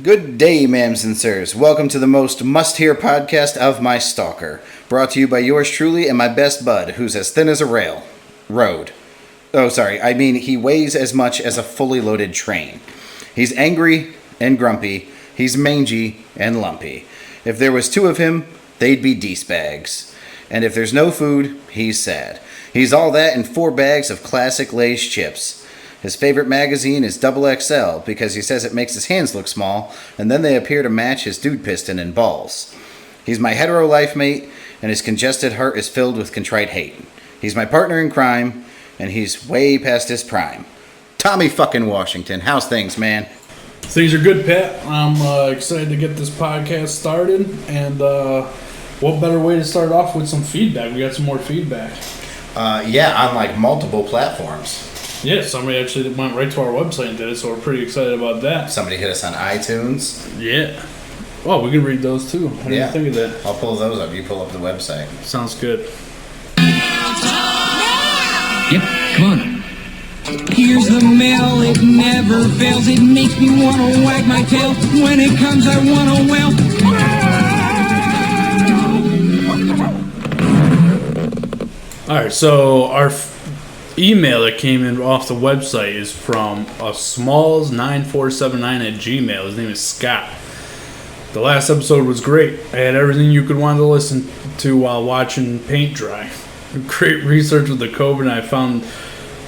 Good day, ma'ams and sirs. Welcome to the most must-hear podcast of my stalker. Brought to you by yours truly and my best bud, who's as thin as a road. Oh, sorry. I mean, he weighs as much as a fully loaded train. He's angry and grumpy. He's mangy and lumpy. If there was two of him, they'd be D-spags. And if there's no food, he's sad. He's all that in 4 bags of classic Lay's chips. His favorite magazine is XXL because he says it makes his hands look small, and then they appear to match his dude piston and balls. He's my hetero life mate, and his congested heart is filled with contrite hate. He's my partner in crime, and he's way past his prime. Tommy fucking Washington, how's things, man? Things are good, Pat. I'm excited to get this podcast started, and what better way to start off with some feedback? We got some more feedback. On like multiple platforms. Yeah, somebody actually went right to our website and did it, so we're pretty excited about that. Somebody hit us on iTunes. Yeah. Oh, we can read those too. I didn't think of that. I'll pull those up. You pull up the website. Sounds good. Yep, come on. Here's the mail, it never fails. It makes me want to wag my tail. When it comes, I want to wail. Alright, so our email that came in off the website is from smalls9479@gmail. His name is Scott. The last episode was great. I had everything you could want to listen to while watching paint dry. Great research with the COVID, and I found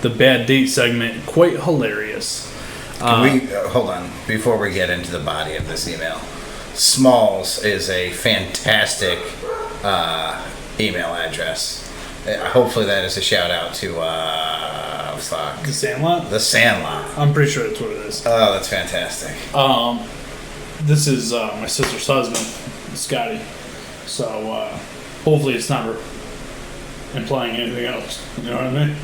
the bad date segment quite hilarious. Can we hold on before we get into the body of this email? Smalls is a fantastic email address. Hopefully that is a shout out to The Sandlot? The Sandlot. I'm pretty sure that's what it is. Oh, that's fantastic. This is my sister's husband, Scotty. So hopefully it's not implying anything else. You know what I mean?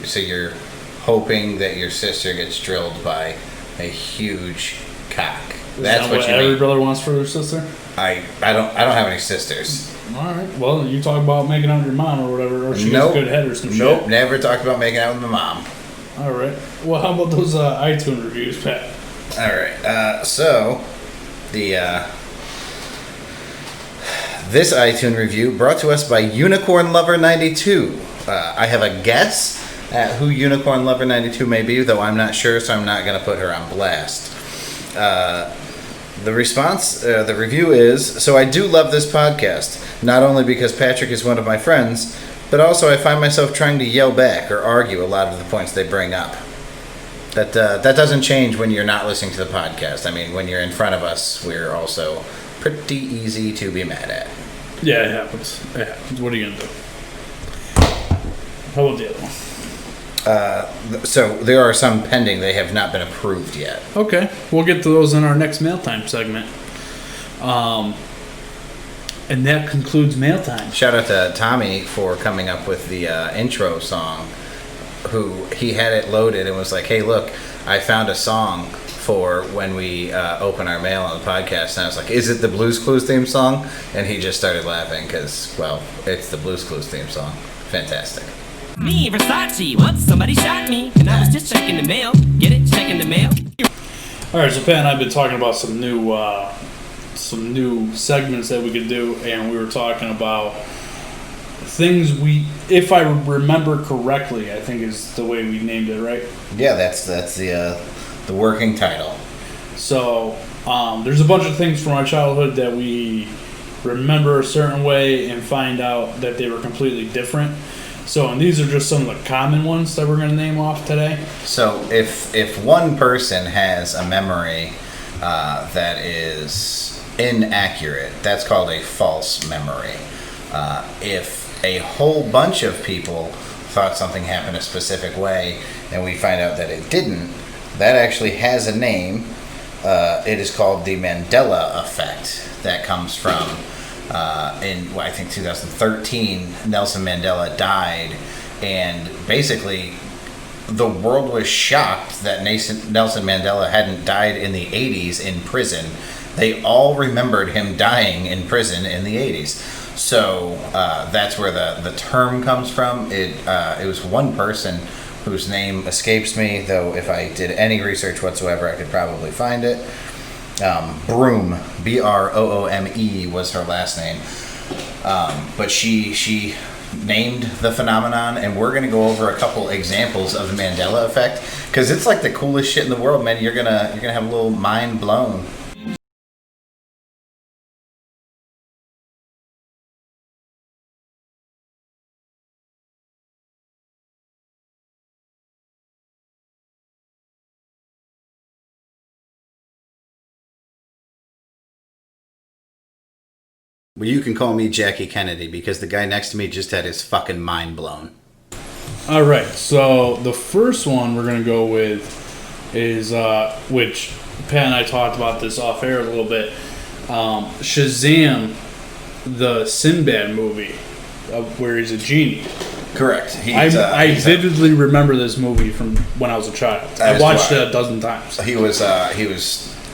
So you're hoping that your sister gets drilled by a huge cock. That's what you every mean. brother wants for their sister? I don't have any sisters. All right. Well, you talk about making out with your mom or whatever, or she gets a good head or some shit. Nope, never talked about making out with my mom. All right. Well, how about those iTunes reviews, Pat? All right. So the this iTunes review brought to us by Unicorn Lover 92. I have a guess at who Unicorn Lover 92 may be, though I'm not sure, so I'm not going to put her on blast. The response, the review is, so I do love this podcast, not only because Patrick is one of my friends, but also I find myself trying to yell back or argue a lot of the points they bring up. That doesn't change when you're not listening to the podcast. I mean, when you're in front of us, we're also pretty easy to be mad at. Yeah, it happens. It happens. What are you going to do? How about the other one? So there are some pending. They have not been approved yet. Okay. We'll get to those in our next mail time segment. And that concludes mail time. Shout out to Tommy for coming up with the intro song. He had it loaded and was like, hey, look, I found a song for when we open our mail on the podcast. And I was like, is it the Blues Clues theme song? And he just started laughing because, well, it's the Blues Clues theme song. Fantastic. Me, Versace, once somebody shot me, and I was just checking the mail. Get it? Checking the mail. Alright, so Pat and I have been talking about some new segments that we could do, and we were talking about things if I remember correctly, I think is the way we named it, right? Yeah, that's the working title. So, there's a bunch of things from our childhood that we remember a certain way and find out that they were completely different. So, and these are just some of the common ones that we're going to name off today. So, if one person has a memory that is inaccurate, that's called a false memory. If a whole bunch of people thought something happened a specific way and we find out that it didn't, that actually has a name. It is called the Mandela effect. That comes from I think 2013, Nelson Mandela died, and basically the world was shocked that Nelson Mandela hadn't died in the 80s in prison. They all remembered him dying in prison in the 80s. So that's where the term comes from. It was one person whose name escapes me, though if I did any research whatsoever, I could probably find it. Broome, Broome was her last name. But she named the phenomenon, and we're going to go over a couple examples of the Mandela effect, because it's like the coolest shit in the world, man. You're gonna have a little mind blown. Well, you can call me Jackie Kennedy, because the guy next to me just had his fucking mind blown. All right, so the first one we're going to go with is, which Pat and I talked about this off air a little bit, Shazam, the Sinbad movie, where he's a genie. Correct. I vividly remember this movie from when I was a child. I watched it a dozen times. He was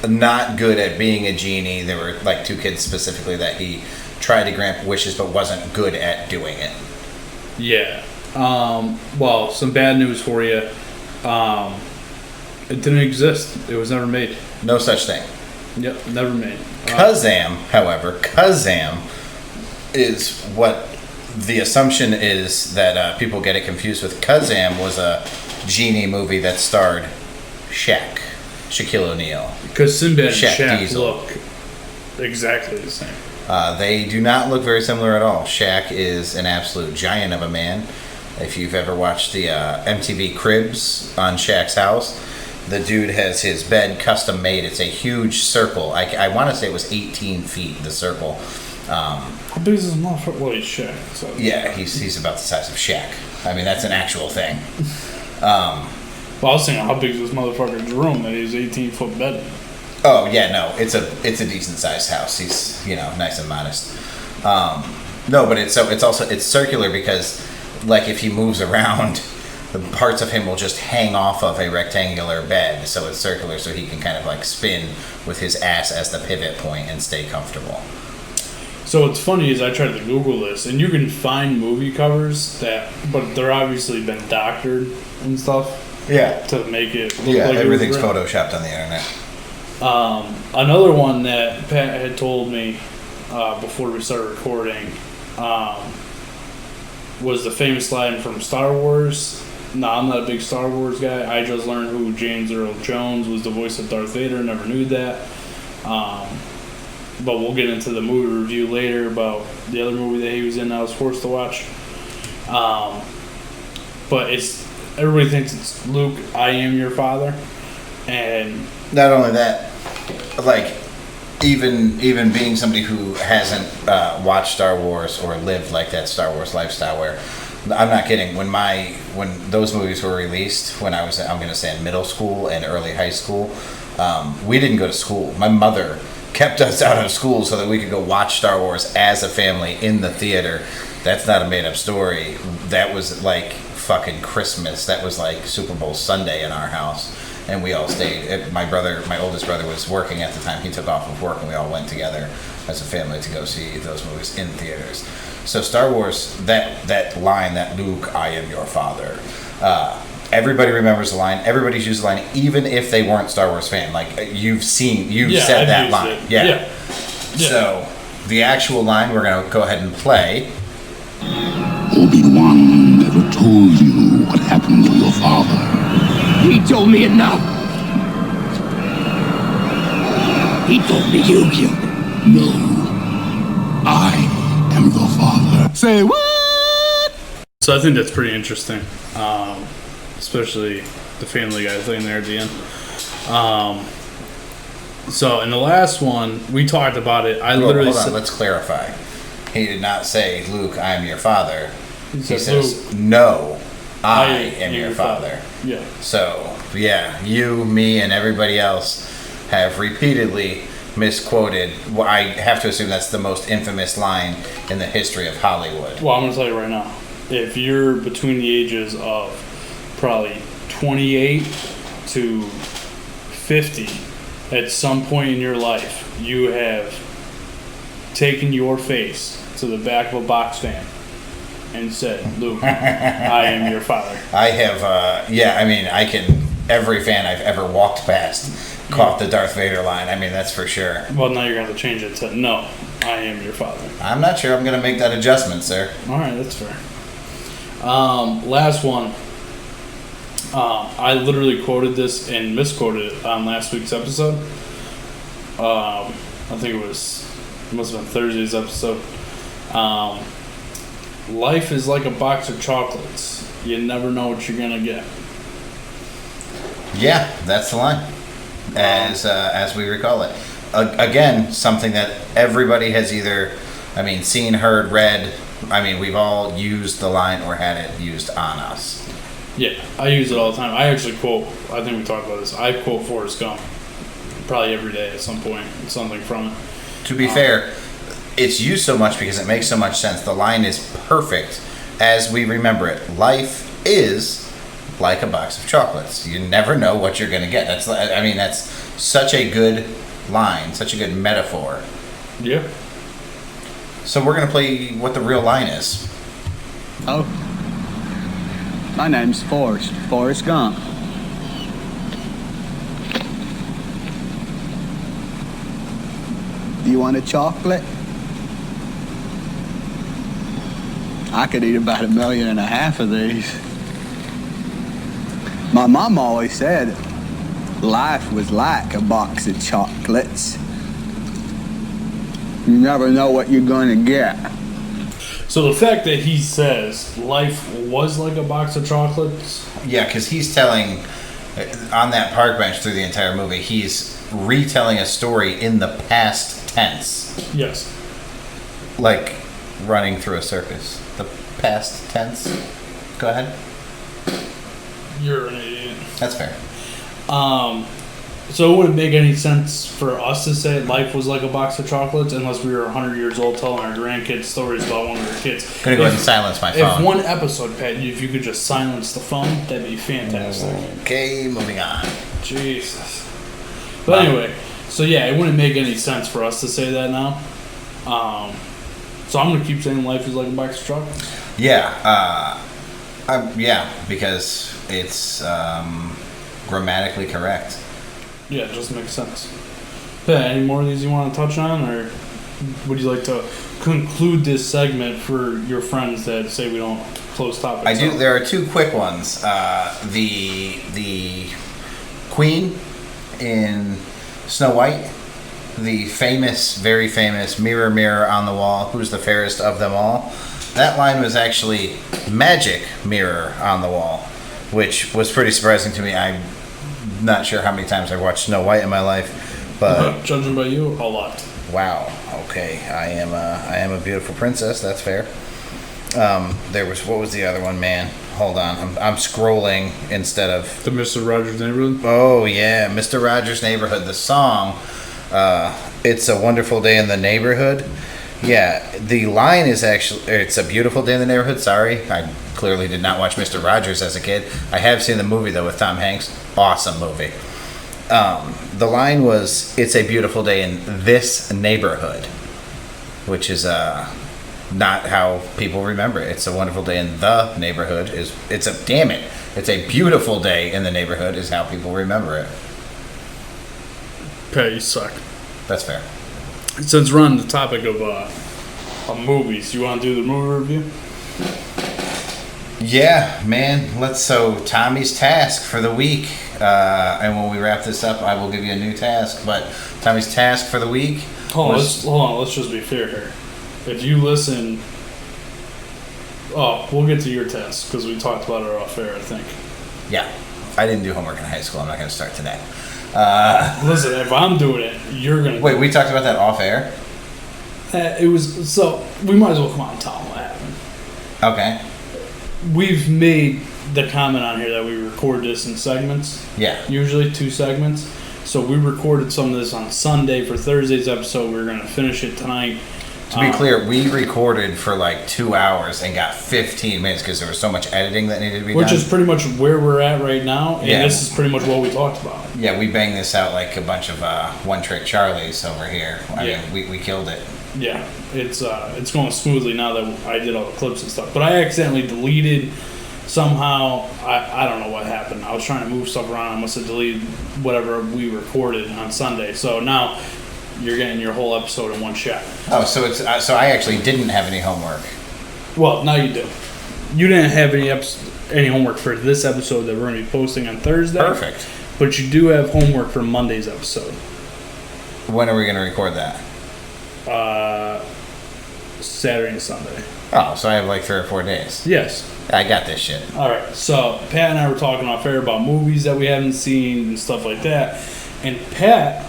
not good at being a genie. There were like two kids specifically that he tried to grant wishes but wasn't good at doing it. Yeah. Well, some bad news for you. It didn't exist. It was never made. No such thing. Yep, never made. Kazam, however, is what the assumption is that people get it confused with. Kazam was a genie movie that starred Shaquille O'Neal. Because Sinbad and Shaq Diesel. look exactly the same. They do not look very similar at all. Shaq is an absolute giant of a man. If you've ever watched the MTV Cribs on Shaq's house, the dude has his bed custom made. It's a huge circle. I want to say it was 18 feet, the circle. How big is this motherfucker? Well, he's Shaq. So. Yeah, he's about the size of Shaq. I mean, that's an actual thing. Well, I was thinking, how big is this motherfucker's room that he's 18-foot bed in? Oh yeah, no, it's a decent sized house. He's nice and modest. No, but it's circular because like if he moves around, the parts of him will just hang off of a rectangular bed. So it's circular, so he can kind of like spin with his ass as the pivot point and stay comfortable. So what's funny is I tried to Google this, and you can find movie covers but they're obviously been doctored and stuff. Yeah. To make it look like everything's photoshopped on the internet. Another one that Pat had told me before we started recording was the famous line from Star Wars. No, I'm not a big Star Wars guy. I just learned who James Earl Jones was, the voice of Darth Vader. Never knew that. But we'll get into the movie review later about the other movie that he was in I was forced to watch. But everybody thinks it's Luke, I am your father. And not only that, like even being somebody who hasn't watched Star Wars or lived like that Star Wars lifestyle, where I'm not kidding, when those movies were released, when I was, I'm going to say, in middle school and early high school, we didn't go to school. My mother kept us out of school so that we could go watch Star Wars as a family in the theater. That's not a made up story. That was like fucking Christmas. That was like Super Bowl Sunday in our house. And we all stayed. My oldest brother was working at the time. He took off of work, and we all went together as a family to go see those movies in theaters. So Star Wars, that line, that Luke, I am your father, everybody remembers the line. Everybody's used the line, even if they weren't Star Wars fan. Like you've said that line. Yeah. So the actual line we're going to go ahead and play. Obi-Wan never told you what happened to your father. He told me enough. He told me you killed him. No. I am your father. Say what? So I think that's pretty interesting. Especially the Family Guy thing there at the end. So in the last one, we talked about it. Hold on, let's clarify. He did not say, Luke, I am your father. He says, Luke, no, I am your father. Yeah. So, yeah, you, me, and everybody else have repeatedly misquoted. Well, I have to assume that's the most infamous line in the history of Hollywood. Well, I'm going to tell you right now. If you're between the ages of probably 28 to 50, at some point in your life, you have taken your face to the back of a box fan and said, Luke, I am your father. I have, every fan I've ever walked past caught the Darth Vader line. I mean, that's for sure. Well, now you're going to have to change it to, no, I am your father. I'm not sure I'm going to make that adjustment, sir. All right, that's fair. Last one. I literally quoted this and misquoted it on last week's episode. I think it must have been Thursday's episode. Life is like a box of chocolates. You never know what you're going to get. Yeah, that's the line, as we recall it. Again, something that everybody has either, seen, heard, read. We've all used the line or had it used on us. Yeah, I use it all the time. I actually quote, I think we talked about this, I quote Forrest Gump probably every day at some point, something from it. To be fair, it's used so much because it makes so much sense. The line is perfect as we remember it. Life is like a box of chocolates. You never know what you're going to get. That's such a good line, such a good metaphor. Yeah. So we're going to play what the real line is. Oh, my name's Forrest Gump. Do you want a chocolate? I could eat about 1.5 million of these. My mom always said life was like a box of chocolates. You never know what you're going to get. So the fact that he says life was like a box of chocolates. Yeah, because he's telling, on that park bench through the entire movie, he's retelling a story in the past tense. Yes. Like running through a circus. The past tense. Go ahead. You're an idiot. That's fair. So it wouldn't make any sense for us to say life was like a box of chocolates unless we were 100 years old telling our grandkids stories about one of our kids. I'm going to go ahead and silence my phone. If one episode, Pat, if you could just silence the phone, that'd be fantastic. Okay, moving on. Jesus. But anyway, so yeah, it wouldn't make any sense for us to say that now. So I'm going to keep saying life is like a box of chocolates. Yeah, because it's grammatically correct. Yeah, it just makes sense. Pat, any more of these you want to touch on, or would you like to conclude this segment for your friends that say we don't close topics? I do. There are two quick ones. The Queen in Snow White, the famous, very famous "Mirror, mirror on the wall, who's the fairest of them all." That line was actually "Magic mirror on the wall," which was pretty surprising to me. I'm not sure how many times I watched Snow White in my life, but judging by you, a lot. Wow. Okay, I am a beautiful princess. That's fair. What was the other one, man? Hold on, I'm scrolling instead of The Mr. Rogers Neighborhood. Oh yeah, Mr. Rogers Neighborhood. The song, "It's a Wonderful Day in the Neighborhood." Yeah, the line is actually, "It's a beautiful day in the neighborhood." Sorry, I clearly did not watch Mr. Rogers as a kid. I have seen the movie though with Tom Hanks. Awesome movie. The line was, "It's a beautiful day in this neighborhood," which is not how people remember it. "It's a wonderful day in the neighborhood" it's a beautiful day in the neighborhood is how people remember it. Pat, you suck. That's fair. Since we're on the topic of movies, you want to do the movie review? Yeah, man. So Tommy's task for the week, and when we wrap this up, I will give you a new task. But Tommy's task for the week. Hold on. Let's just be fair here. If you listen, we'll get to your task because we talked about it off air, I think. Yeah, I didn't do homework in high school. I'm not going to start today. Listen, if I'm doing it, you're gonna. Wait, we talked about that off air. It was so. We might as well come on and tell them what happened. Okay. We've made the comment on here that we record this in segments. Yeah. Usually 2 segments. So we recorded some of this on Sunday for Thursday's episode. We're going to finish it tonight. To be clear, we recorded for like 2 hours and got 15 minutes because there was so much editing that needed to be done. Which is pretty much where we're at right now. And this is pretty much what we talked about. Yeah, we banged this out like a bunch of one-trick Charlies over here. I mean, we killed it. Yeah, it's going smoothly now that I did all the clips and stuff. But I accidentally deleted somehow, I don't know what happened. I was trying to move stuff around. I must have deleted whatever we recorded on Sunday. So now you're getting your whole episode in one shot. Oh, so it's so I actually didn't have any homework. Well, now you do. You didn't have any homework for this episode that we're going to be posting on Thursday. Perfect. But you do have homework for Monday's episode. When are we going to record that? Saturday and Sunday. Oh, so I have like 3 or 4 days. Yes. I got this shit. All right. So Pat and I were talking off air about movies that we haven't seen and stuff like that. And Pat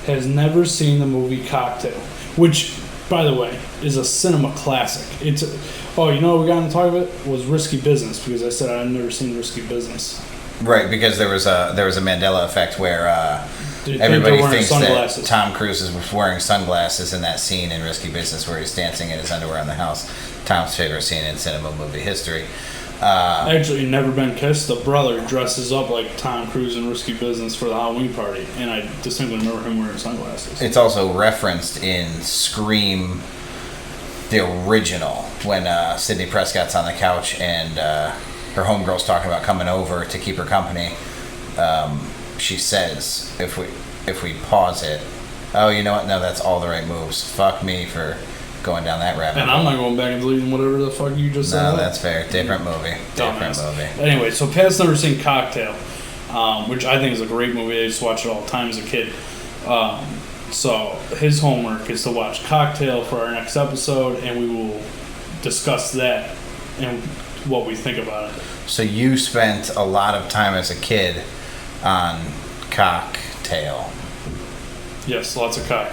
has never seen the movie Cocktail, which, by the way, is a cinema classic. It's you know what we got into talk about was Risky Business, because I said I've never seen Risky Business. Right, because there was a Mandela effect where everybody thinks that Tom Cruise is wearing sunglasses in that scene in Risky Business where he's dancing in his underwear in the house. Tom's favorite scene in cinema movie history. Actually, Never Been Kissed, the brother dresses up like Tom Cruise in Risky Business for the Halloween party, and I distinctly remember him wearing sunglasses. It's also referenced in Scream, the original, when Sidney Prescott's on the couch and her homegirl's talking about coming over to keep her company. She says, if we pause it, oh, you know what? No, that's all the right moves. Fuck me for going down that rabbit hole. And I'm not going back and deleting whatever the fuck you just said. No, that's fair. Different movie. Different movie. Anyway, so Pat's never seen Cocktail, which I think is a great movie. I used to watch it all the time as a kid. So his homework is to watch Cocktail for our next episode, and we will discuss that and what we think about it. So you spent a lot of time as a kid on Cocktail. Yes, lots of cock.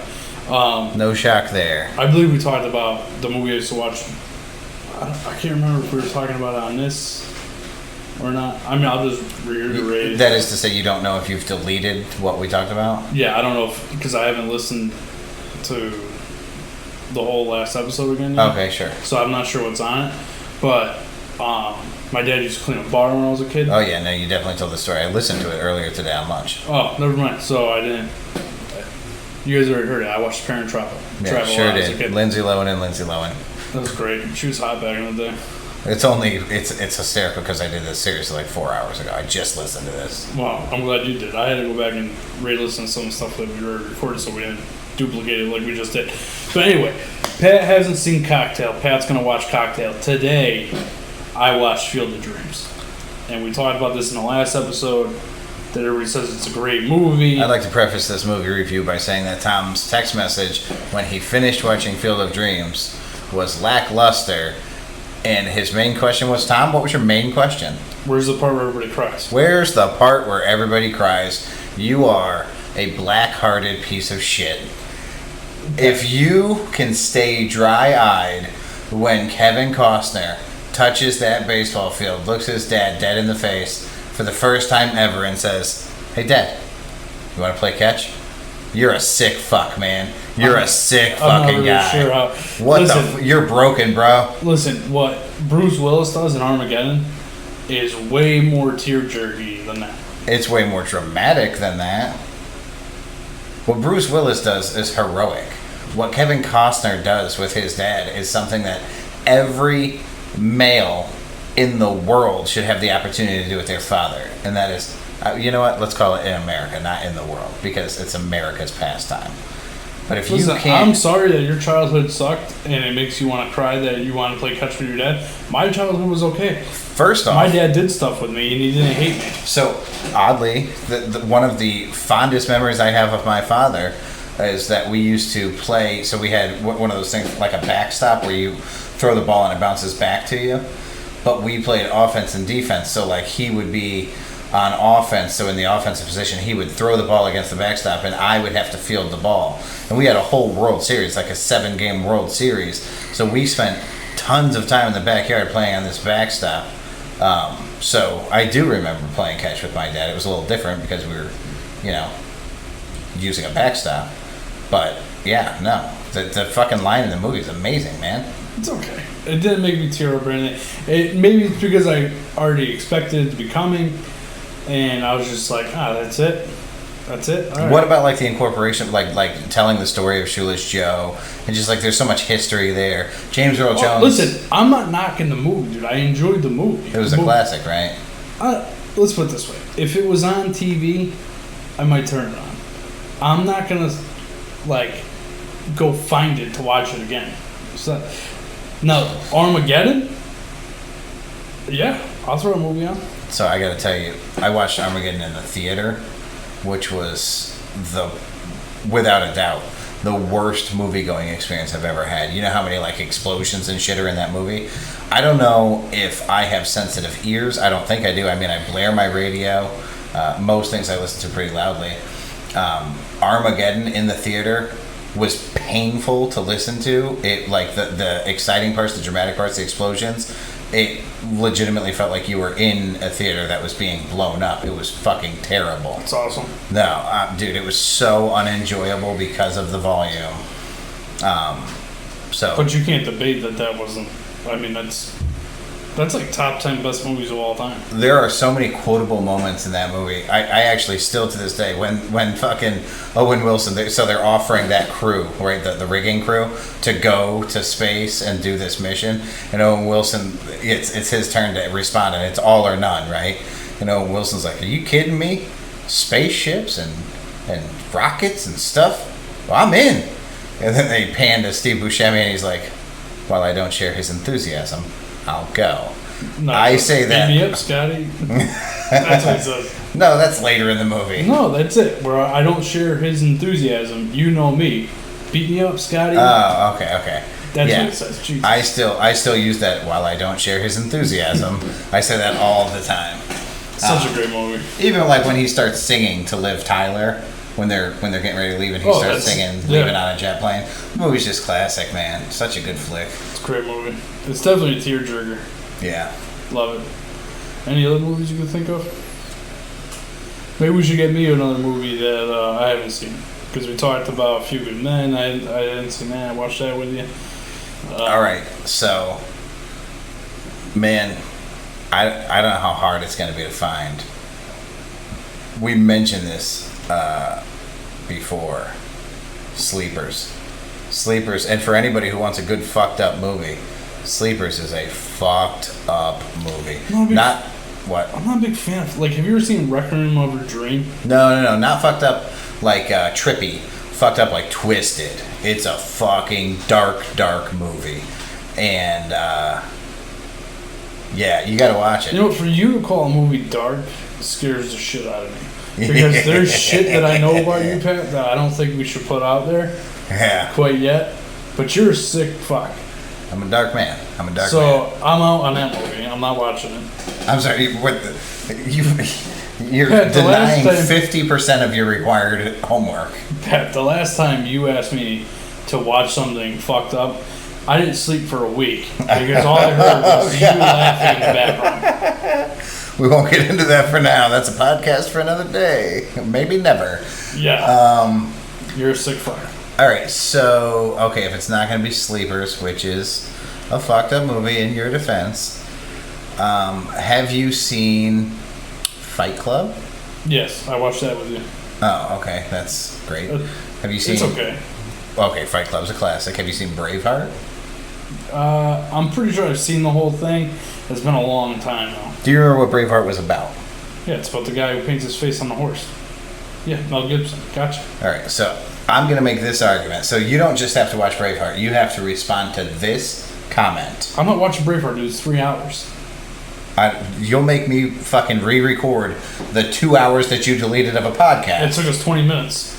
No shock there. I believe we talked about the movie I used to watch. I can't remember if we were talking about it on this or not. I mean, I'll just reiterate. That is to say, you don't know if you've deleted what we talked about? Yeah, I don't know if, because I haven't listened to the whole last episode again yet. Okay, sure. So I'm not sure what's on it. But my dad used to clean a bar when I was a kid. Oh, yeah, no, you definitely told the story. I listened to it earlier today on lunch. Oh, never mind. So I didn't. You guys already heard it. I watched Parent Trap. Yeah, sure did. Lindsay Lohan and Lindsay Lohan. That was great. She was hot back in the day. It's hysterical because I did this seriously like 4 hours ago. I just listened to this. Well, I'm glad you did. I had to go back and re-listen to some stuff that we were recording so we didn't duplicate it like we just did. But anyway, Pat hasn't seen Cocktail. Pat's going to watch Cocktail. Today, I watched Field of Dreams. And we talked about this in the last episode, that everybody says it's a great movie. I'd like to preface this movie review by saying that Tom's text message when he finished watching Field of Dreams was lackluster, and his main question was, Tom, what was your main question? Where's the part where everybody cries? Where's the part where everybody cries? You are a black-hearted piece of shit. If you can stay dry-eyed when Kevin Costner touches that baseball field, looks his dad dead in the face for the first time ever and says, hey, Dad, you want to play catch? You're a sick fuck, man. You're a sick fucking guy. Sure how, what listen, you're broken, bro. Listen, what Bruce Willis does in Armageddon is way more tear-jerky than that. It's way more dramatic than that. What Bruce Willis does is heroic. What Kevin Costner does with his dad is something that every male in the world should have the opportunity to do with their father. And that is, you know what? Let's call it in America, not in the world, because it's America's pastime. But if you can't... I'm sorry that your childhood sucked and it makes you want to cry that you want to play catch with your dad. My childhood was okay. First off... My dad did stuff with me and he didn't hate me. So, oddly, one of the fondest memories I have of my father is that we used to play... So we had one of those things, like a backstop, where you throw the ball and it bounces back to you. But we played offense and defense, so like he would be on offense, so in the offensive position, he would throw the ball against the backstop, and I would have to field the ball. And we had a whole World Series, like a 7-game World Series. So we spent tons of time in the backyard playing on this backstop. So I do remember playing catch with my dad. It was a little different because we were, using a backstop. But yeah, no, the fucking line in the movie is amazing, man. It's okay. It didn't make me tear up or anything. Maybe it's because I already expected it to be coming, and I was just like, that's it. That's it. All right. What about like the incorporation, like telling the story of Shoeless Joe, and just like there's so much history there. James Earl Jones. Listen, I'm not knocking the movie, dude. I enjoyed the movie. It was a classic, right? Let's put it this way: if it was on TV, I might turn it on. I'm not gonna like go find it to watch it again. So, no, Armageddon. Yeah, I'll throw a movie on. So I got to tell you, I watched Armageddon in the theater, which was without a doubt, the worst movie-going experience I've ever had. You know how many like explosions and shit are in that movie? I don't know if I have sensitive ears. I don't think I do. I mean, I blare my radio. Most things I listen to pretty loudly. Armageddon in the theater was painful to listen to. It like the exciting parts, the dramatic parts, the explosions. It legitimately felt like you were in a theater that was being blown up. It was fucking terrible. It's awesome. No, dude, it was so unenjoyable because of the volume. But you can't debate that wasn't. I mean, that's like top 10 best movies of all time. There are so many quotable moments in that movie. I actually still to this day, when fucking Owen Wilson, they're offering that crew, right, the rigging crew, to go to space and do this mission, and Owen Wilson, it's his turn to respond, and it's all or none, right? And Owen Wilson's like, "Are you kidding me? Spaceships and rockets and stuff? Well, I'm in." And then they pan to Steve Buscemi, and he's like, "While I don't share his enthusiasm, I'll go." No, I say that. Beat me up, Scotty. That's what he says. No, that's later in the movie. No, that's it. Where I don't share his enthusiasm. You know me. Beat me up, Scotty. Oh, okay. That's what it says. Jesus. I still use that. While I don't share his enthusiasm, I say that all the time. Such a great movie. Even like when he starts singing to Liv Tyler when they're getting ready to leave, and he starts singing "Leaving on a Jet Plane." The movie's just classic, man. Such a good flick. It's a great movie. It's definitely a tearjerker. Yeah. Love it. Any other movies you can think of? Maybe we should get me another movie that I haven't seen. Because we talked about A Few Good Men. I didn't see that. I watched that with you. All right. So, man, I don't know how hard it's going to be to find. We mentioned this before. Sleepers. And for anybody who wants a good fucked up movie, Sleepers is a fucked up movie. Not what? I'm not a big fan of. Like, have you ever seen Requiem of a Dream? No, not fucked up like trippy. Fucked up like Twisted. It's a fucking dark movie, and yeah, you gotta watch it. You know, for you to call a movie dark scares the shit out of me. Because there's shit that I know about you, Pat, that I don't think we should put out there. Yeah. Quite yet. But you're a sick fuck. I'm a dark man. So I'm out on that movie. I'm not watching it. I'm sorry. You're Pat, denying 50% of your required homework. Pat, the last time you asked me to watch something fucked up, I didn't sleep for a week because all I heard was you laughing in the background. We won't get into that for now. That's a podcast for another day. Maybe never. Yeah. You're a sick fuck. All right, so, okay, if it's not going to be Sleepers, which is a fucked up movie in your defense, have you seen Fight Club? Yes, I watched that with you. Oh, okay, that's great. Have you seen... It's okay. Okay, Fight Club's a classic. Have you seen Braveheart? I'm pretty sure I've seen the whole thing. It's been a long time, though. Do you remember what Braveheart was about? Yeah, it's about the guy who paints his face on the horse. Yeah, Mel Gibson. Gotcha. All right, so I'm going to make this argument. So you don't just have to watch Braveheart. You have to respond to this comment. I'm not watching Braveheart, dude. It's 3 hours. You'll make me fucking re-record the 2 hours that you deleted of a podcast. It took us 20 minutes.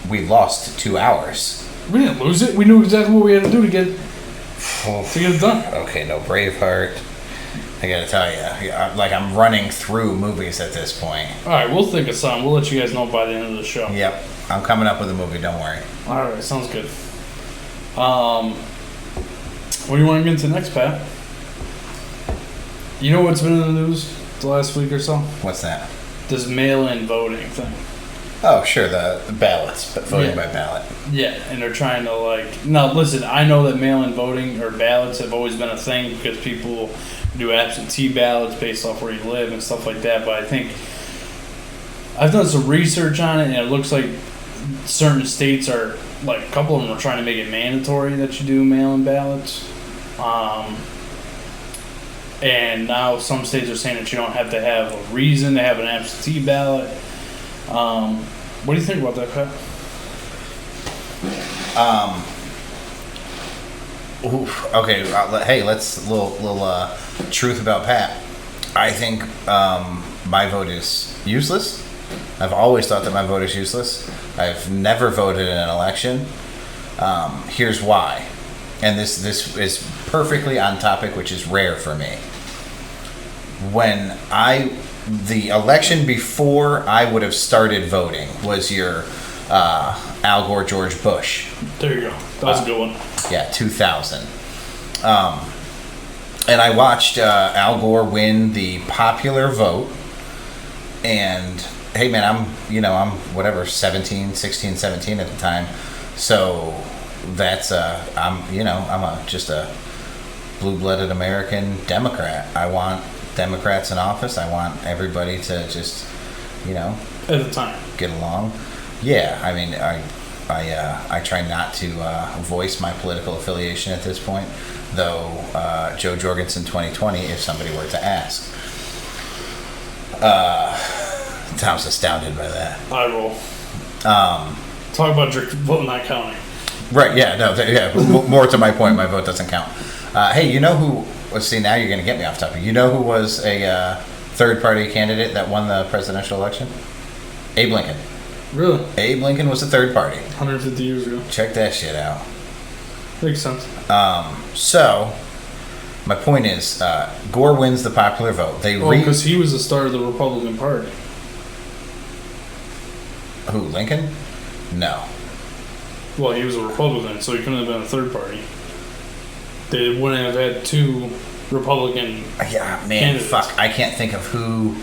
We lost 2 hours. We didn't lose it. We knew exactly what we had to do to get it done. Okay, no, Braveheart. I gotta tell you, I'm running through movies at this point. All right, we'll think of something. We'll let you guys know by the end of the show. Yep, I'm coming up with a movie. Don't worry. All right, sounds good. What do you want to get into next, Pat? You know what's been in the news the last week or so? What's that? This mail-in voting thing. Oh, sure, the ballots, but voting by ballot. Yeah, and they're trying to now listen, I know that mail-in voting or ballots have always been a thing because people do absentee ballots based off where you live and stuff like that, but I think I've done some research on it, and it looks like certain states are, like, a couple of them are trying to make it mandatory that you do mail-in ballots. And now some states are saying that you don't have to have a reason to have an absentee ballot. What do you think about that, Pat? Okay, hey, let's little truth about Pat. I think my vote is useless. I've always thought that my vote is useless. I've never voted in an election. Here's why, and this is perfectly on topic, which is rare for me. The election before I would have started voting was your Al Gore, George Bush. There you go. That was a good one. Yeah, 2000. And I watched Al Gore win the popular vote. And hey, man, I'm whatever, 16, 17 at the time. So that's I'm just a blue-blooded American Democrat. I want Democrats in office. I want everybody to just, at the time, get along. Yeah, I mean, I try not to voice my political affiliation at this point, though Joe Jorgensen 2020, if somebody were to ask. Tom's astounded by that. I roll. Talk about your vote not counting. Right, yeah, no, more to my point, my vote doesn't count. Hey, you know who, let's see, now you're going to get me off topic. You know who was a third-party candidate that won the presidential election? Abe Lincoln. Really? Abe Lincoln was a third party. 150 years ago. Check that shit out. Makes sense. So, my point is, Gore wins the popular vote. Because he was the start of the Republican Party. Who, Lincoln? No. Well, he was a Republican, so he couldn't have been a third party. They wouldn't have had two Republican candidates. Fuck. I can't think of who.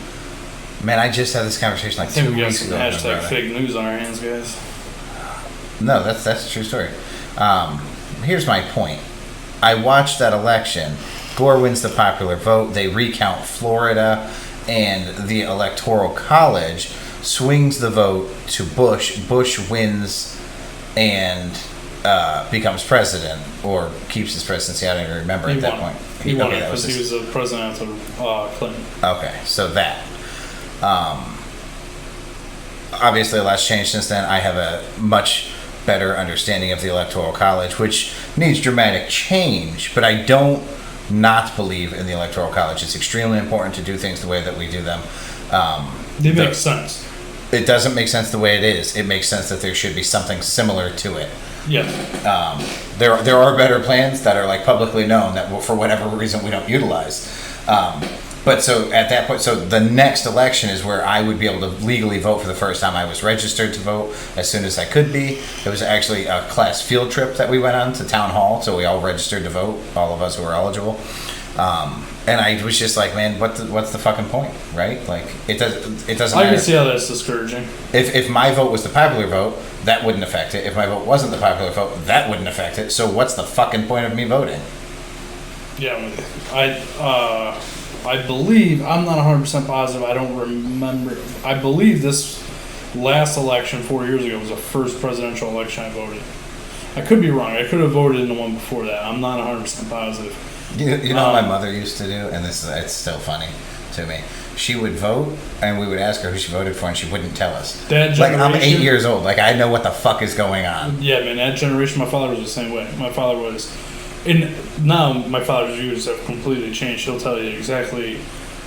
Man, I just had this conversation like 2 weeks ago. Hashtag fake news on our hands, guys. No, that's a true story. Here's my point. I watched that election. Gore wins the popular vote. They recount Florida, and the Electoral College swings the vote to Bush. Bush wins and becomes president, or keeps his presidency. I don't even remember at that point. He won it because he was the president of Clinton. Okay, so that. Obviously, a lot's changed since then. I have a much better understanding of the Electoral College, which needs dramatic change, but I don't not believe in the Electoral College. It's extremely important to do things the way that we do them. They make sense. It doesn't make sense the way it is. It makes sense that there should be something similar to it. Yeah. There are better plans that are like publicly known that for whatever reason we don't utilize. But so at that point, so the next election is where I would be able to legally vote for the first time. I was registered to vote as soon as I could be. It was actually a class field trip that we went on to town hall, so we all registered to vote, all of us who were eligible. And I was just like, man, what's the fucking point, right? Like, it doesn't matter. I can see how that's discouraging. If my vote was the popular vote, that wouldn't affect it. If my vote wasn't the popular vote, that wouldn't affect it. So what's the fucking point of me voting? Yeah, I believe, I'm not 100% positive, I don't remember, I believe this last election 4 years ago was the first presidential election I voted. I could be wrong, I could have voted in the one before that, I'm not 100% positive. You know what my mother used to do, and it's still funny to me. She would vote, and we would ask her who she voted for, and she wouldn't tell us. That like, I'm 8 years old, like, I know what the fuck is going on. Yeah, man, that generation, my father was the same way. My father was... And now my father's views have completely changed. He'll tell you exactly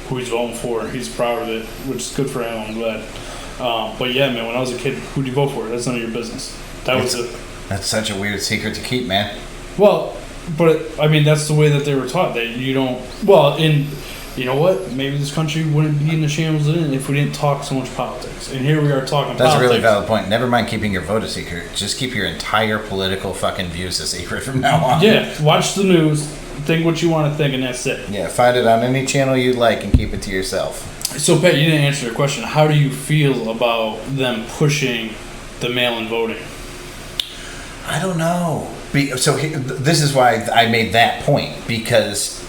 who he's voting for. He's proud of it, which is good for him. I'm glad. But yeah, man, when I was a kid, who do you vote for? That's none of your business. Was it. That's such a weird secret to keep, man. Well, but I mean, that's the way that they were taught. That you don't. Well, you know what? Maybe this country wouldn't be in the shambles in if we didn't talk so much politics. And here we are talking That's politics. a really valid point. Never mind keeping your vote a secret. Just keep your entire political fucking views a secret from now on. Yeah, watch the news, think what you want to think, and that's it. Yeah, find it on any channel you like and keep it to yourself. So, Pat, you didn't answer the question. How do you feel about them pushing the mail-in voting? I don't know. So this is why I made that point, because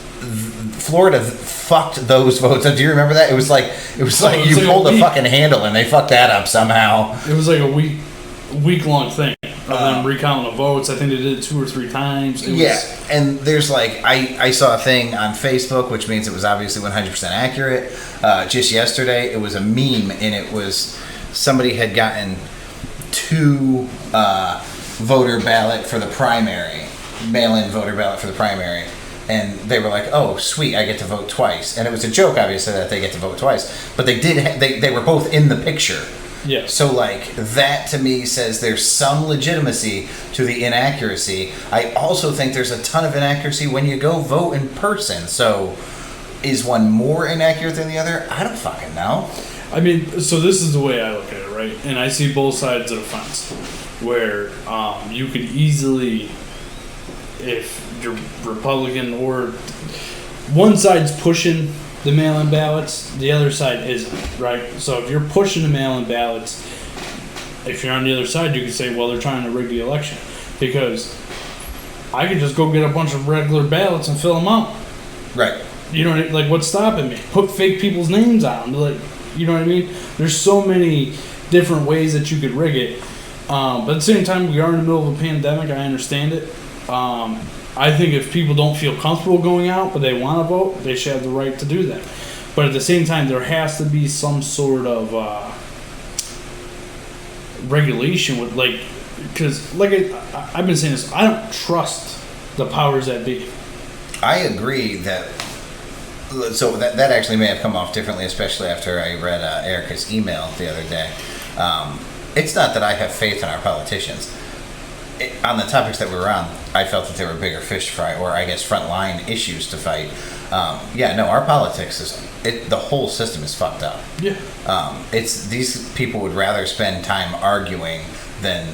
Florida fucked those votes up. Do you remember that? It was like you like pulled a fucking handle and they fucked that up somehow. It was like a week-long thing of them recounting the votes. I think they did it 2 or 3 times. And there's like, I saw a thing on Facebook, which means it was obviously 100% accurate. Just yesterday, it was a meme, and it was somebody had gotten 2 voter ballot for the primary, mail-in voter ballot for the primary. And they were like, "Oh, sweet! I get to vote twice." And it was a joke, obviously, that they get to vote twice. But they did. They were both in the picture. Yeah. So like that to me says there's some legitimacy to the inaccuracy. I also think there's a ton of inaccuracy when you go vote in person. So is one more inaccurate than the other? I don't fucking know. I mean, so this is the way I look at it, right? And I see both sides of the fence, where you could easily, if you're Republican or one side's pushing the mail-in ballots, the other side isn't, right? So if you're pushing the mail-in ballots, if you're on the other side, you can say, well, they're trying to rig the election. Because I could just go get a bunch of regular ballots and fill them out. Right. You know, like, what's stopping me? Put fake people's names on them. Like, you know what I mean? There's so many different ways that you could rig it. But at the same time, we are in the middle of a pandemic. I understand it. I think if people don't feel comfortable going out, but they want to vote, they should have the right to do that. But at the same time, there has to be some sort of regulation with, like, because, like, I've been saying this, I don't trust the powers that be. I agree that. So that actually may have come off differently, especially after I read Erica's email the other day. It's not that I have faith in our politicians. On the topics that we were on, I felt that there were bigger fish to fry, or I guess frontline issues to fight. Our politics the whole system is fucked up. Yeah. It's these people would rather spend time arguing than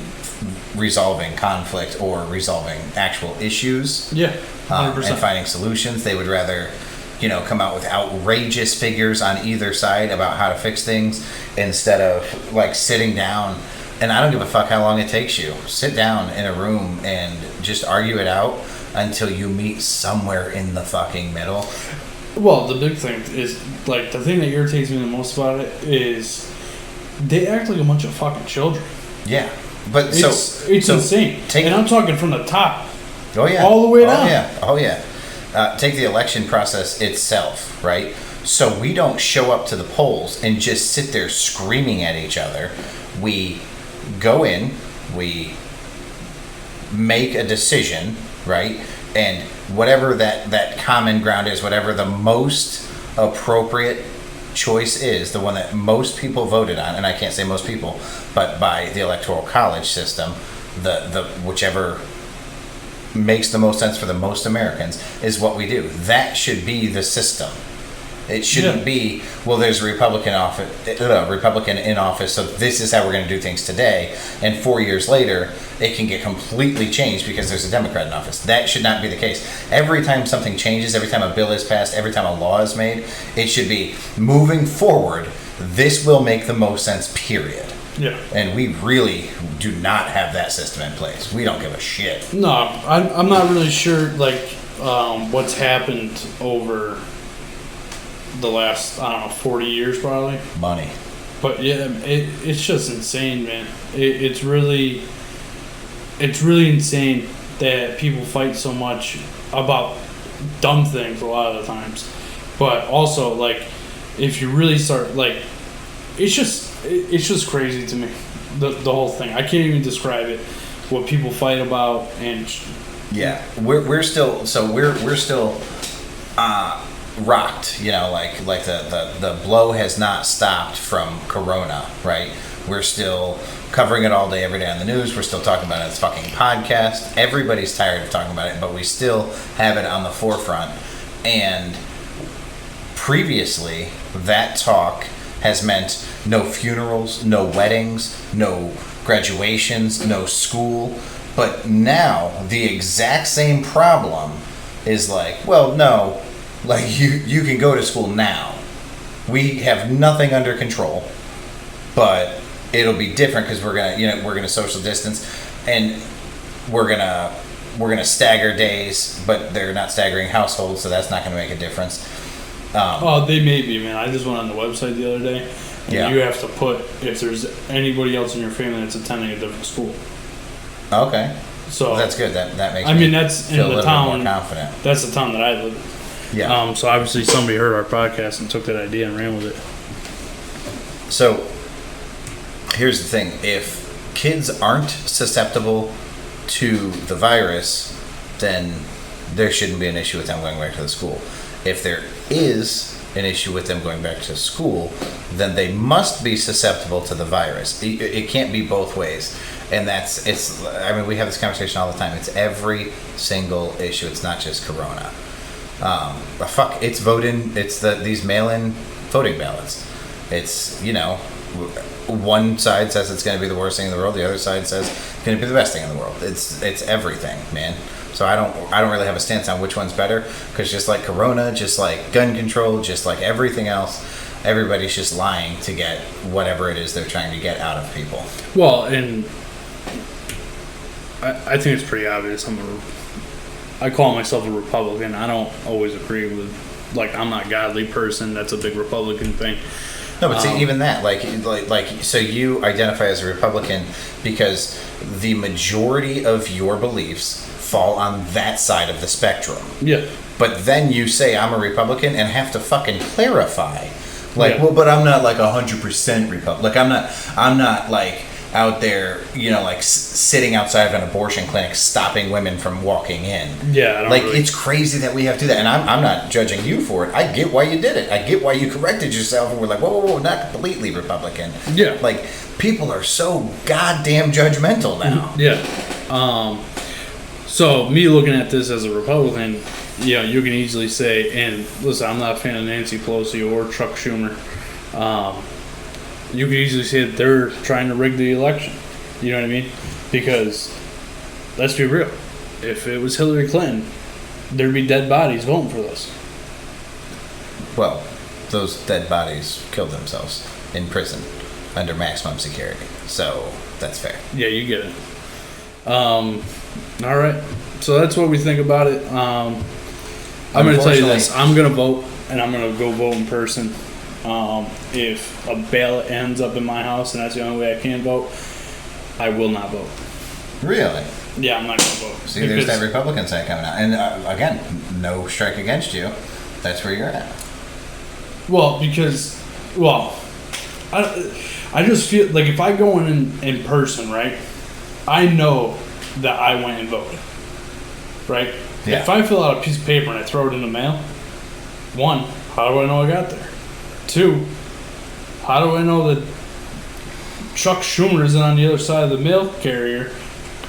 resolving conflict or resolving actual issues. Yeah. 100%. And finding solutions. They would rather, come out with outrageous figures on either side about how to fix things instead of like sitting down. And I don't give a fuck how long it takes you. Sit down in a room and just argue it out until you meet somewhere in the fucking middle. Well, the big thing is, like, the thing that irritates me the most about it is they act like a bunch of fucking children. Yeah. But it's insane. And I'm talking from the top. Oh, yeah. All the way down. Oh, yeah. Take the election process itself, right? So we don't show up to the polls and just sit there screaming at each other. We go in, we make a decision, right? And whatever that common ground is, whatever the most appropriate choice is, the one that most people voted on, and I can't say most people, but by the Electoral College system, the whichever makes the most sense for the most Americans is what we do. That should be the system. It shouldn't be, well, there's a Republican in office, so this is how we're going to do things today. And 4 years later, it can get completely changed because there's a Democrat in office. That should not be the case. Every time something changes, every time a bill is passed, every time a law is made, it should be moving forward. This will make the most sense, period. Yeah. And we really do not have that system in place. We don't give a shit. No, I'm not really sure, like, what's happened over the last, 40 years probably. Money. But yeah, it's just insane, man. It's really insane that people fight so much about dumb things a lot of the times. But also, like, if you really start, like, it's just crazy to me, the whole thing. I can't even describe it, what people fight about. And yeah, we're still rocked, like the blow has not stopped from Corona, right? We're still covering it all day, every day on the news. We're still talking about it. It's fucking podcast. Everybody's tired of talking about it, but we still have it on the forefront. And previously, that talk has meant no funerals, no weddings, no graduations, no school. But now the exact same problem is like, well, no, like you can go to school now. We have nothing under control, but it'll be different because we're gonna social distance, and we're gonna we're going to stagger days, but they're not staggering households, so that's not going to make a difference. Oh, they may be, man. I just went on the website the other day, and Yeah. you have to put if there's anybody else in your family that's attending a different school. Okay. So Well, that's good. That makes I me mean, that's in feel a the little town. bit more confident. That's the town that I live in. Yeah. So obviously somebody heard our podcast and took that idea and ran with it. So here's the thing. If kids aren't susceptible to the virus, then there shouldn't be an issue with them going back to the school. If there is an issue with them going back to school, then they must be susceptible to the virus. It can't be both ways. And I mean, we have this conversation all the time. It's every single issue. It's not just Corona. But fuck, it's voting. It's these mail-in voting ballots. It's, one side says it's going to be the worst thing in the world. The other side says it's going to be the best thing in the world. It's everything, man. So I don't really have a stance on which one's better, because just like Corona, just like gun control, just like everything else, everybody's just lying to get whatever it is they're trying to get out of people. Well, and I think it's pretty obvious. I call myself a Republican. I don't always agree with, I'm not a godly person. That's a big Republican thing. No, but see, even that, so you identify as a Republican because the majority of your beliefs fall on that side of the spectrum. Yeah. But then you say I'm a Republican and have to fucking clarify. Yeah. Well, but I'm not 100% Republican. I'm not out there, sitting outside of an abortion clinic stopping women from walking in. Yeah, I don't really. It's crazy that we have to do that. And I'm not judging you for it. I get why you did it. I get why you corrected yourself and were like, whoa, not completely Republican. Yeah. People are so goddamn judgmental now. Yeah. So me looking at this as a Republican, you can easily say, and listen, I'm not a fan of Nancy Pelosi or Chuck Schumer. You can easily say that they're trying to rig the election. You know what I mean? Because, let's be real, if it was Hillary Clinton, there'd be dead bodies voting for this. Well, those dead bodies killed themselves in prison under maximum security. So, that's fair. Yeah, you get it. All right. So that's what we think about it. I'm going to tell you this. I'm going to vote, and I'm going to go vote in person. If a ballot ends up in my house and that's the only way I can vote, I will not vote. Really? Yeah, I'm not going to vote. See, there's that Republican side coming out. And again, no strike against you. That's where you're at. Well, because, I just feel like if I go in person, right, I know that I went and voted, right? Yeah. If I fill out a piece of paper and I throw it in the mail, one, how do I know I got there? Two, how do I know that Chuck Schumer isn't on the other side of the mail carrier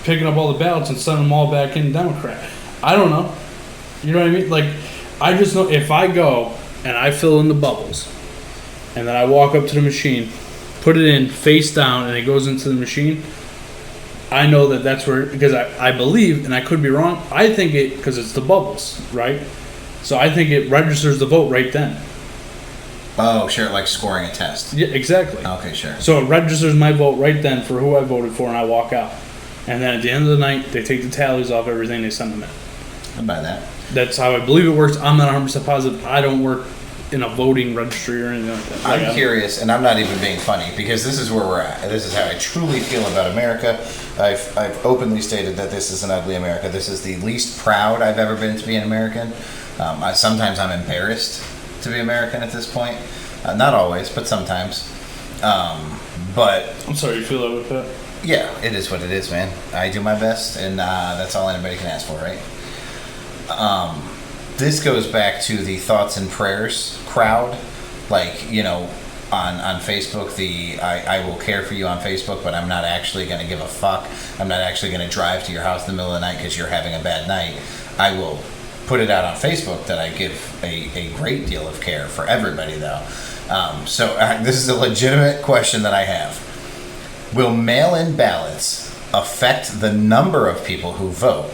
picking up all the ballots and sending them all back in Democrat? I don't know. You know what I mean? I just know if I go and I fill in the bubbles and then I walk up to the machine, put it in face down, and it goes into the machine, I know that that's where, because I believe, and I could be wrong, I think it, because it's the bubbles, right? So I think it registers the vote right then. Oh, sure, like scoring a test. Yeah, exactly. Okay, sure. So it registers my vote right then for who I voted for, and I walk out. And then at the end of the night, they take the tallies off everything, they send them in. I buy that. That's how I believe it works. I'm not 100% positive. I don't work in a voting registry or anything like that. I'm curious, and I'm not even being funny, because this is where we're at. This is how I truly feel about America. I've openly stated that this is an ugly America. This is the least proud I've ever been to be an American. Sometimes I'm embarrassed to be American at this point. Not always, but sometimes. But I'm sorry you feel that with that. yeah, it is what it is, man. I do my best, and that's all anybody can ask for, right? This goes back to the thoughts and prayers crowd, on Facebook, I will care for you on Facebook, but I'm not actually going to give a fuck. I'm not actually going to drive to your house in the middle of the night because you're having a bad night. I will put it out on Facebook that I give a great deal of care for everybody, though. So this is a legitimate question that I have. Will mail-in ballots affect the number of people who vote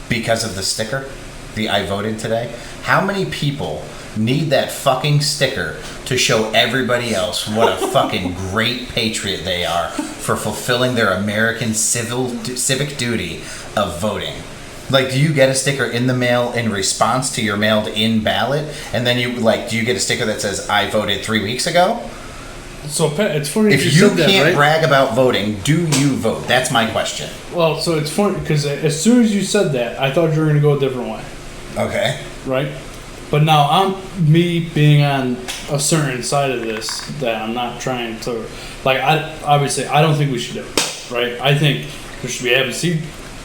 because of the sticker, the I voted today? How many people need that fucking sticker to show everybody else what a fucking great patriot they are for fulfilling their American civic duty of voting. Like, do you get a sticker in the mail in response to your mailed-in ballot? And then do you get a sticker that says, I voted 3 weeks ago? So, Pat, it's funny if you said that, can't right? brag about voting, do you vote? That's my question. Well, so it's funny because as soon as you said that, I thought you were going to go a different way. Okay. Right? But now me being on a certain side of this that I'm not trying to, obviously I don't think we should do it, right? I think there should be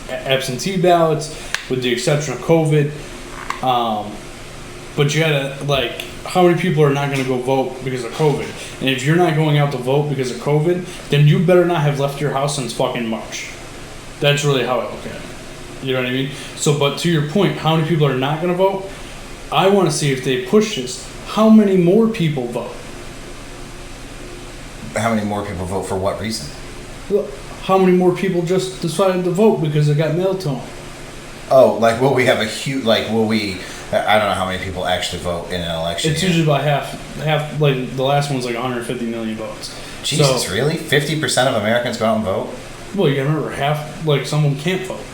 absentee ballots with the exception of COVID. But you gotta, how many people are not going to go vote because of COVID? And if you're not going out to vote because of COVID, then you better not have left your house since fucking March. That's really how I look at it. You know what I mean? So, but to your point, how many people are not going to vote? I want to see if they push this. How many more people vote? How many more people vote for what reason? How many more people just decided to vote because it got mailed to them? Oh, will we have a huge, will we, I don't know how many people actually vote in an election. It's usually about half, the last one's 150 million votes. Jesus, so, really? 50% of Americans go out and vote? Well, you gotta remember, half, someone can't vote.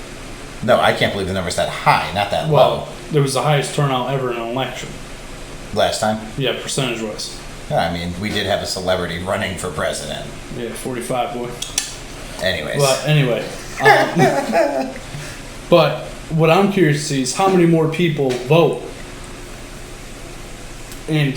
No, I can't believe the number's that high, not that low. There was the highest turnout ever in an election. Last time? Yeah, percentage-wise. Yeah, I mean, we did have a celebrity running for president. Yeah, 45, boy. Anyways. But anyway. But what I'm curious to see is how many more people vote. And,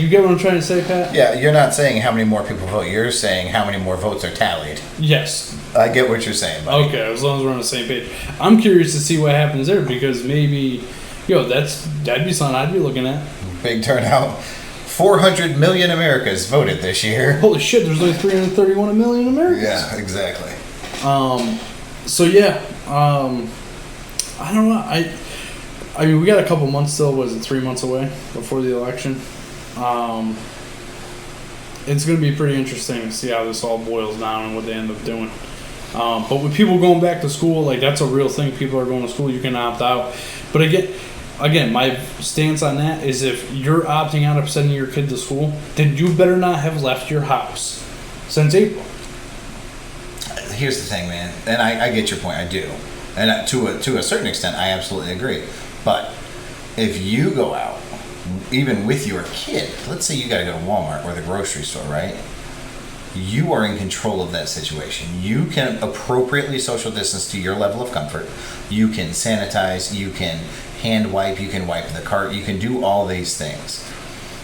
you get what I'm trying to say, Pat? Yeah, you're not saying how many more people vote. You're saying how many more votes are tallied. Yes. I get what you're saying, buddy. Okay, as long as we're on the same page. I'm curious to see what happens there because maybe, that'd be something I'd be looking at. Big turnout. 400 million Americans voted this year. Holy shit, there's only 331 million Americans. Yeah, exactly. So, yeah. I don't know. I mean, we got a couple months still. Was it 3 months away before the election? It's going to be pretty interesting to see how this all boils down and what they end up doing. But with people going back to school, that's a real thing. People are going to school. You can opt out. But again, my stance on that is if you're opting out of sending your kid to school, then you better not have left your house since April. Here's the thing, man, and I get your point. I do, and to a certain extent, I absolutely agree. But if you go out, even with your kid, let's say you got to go to Walmart or the grocery store, right? You are in control of that situation. You can appropriately social distance to your level of comfort. You can sanitize. You can hand wipe. You can wipe the cart. You can do all these things.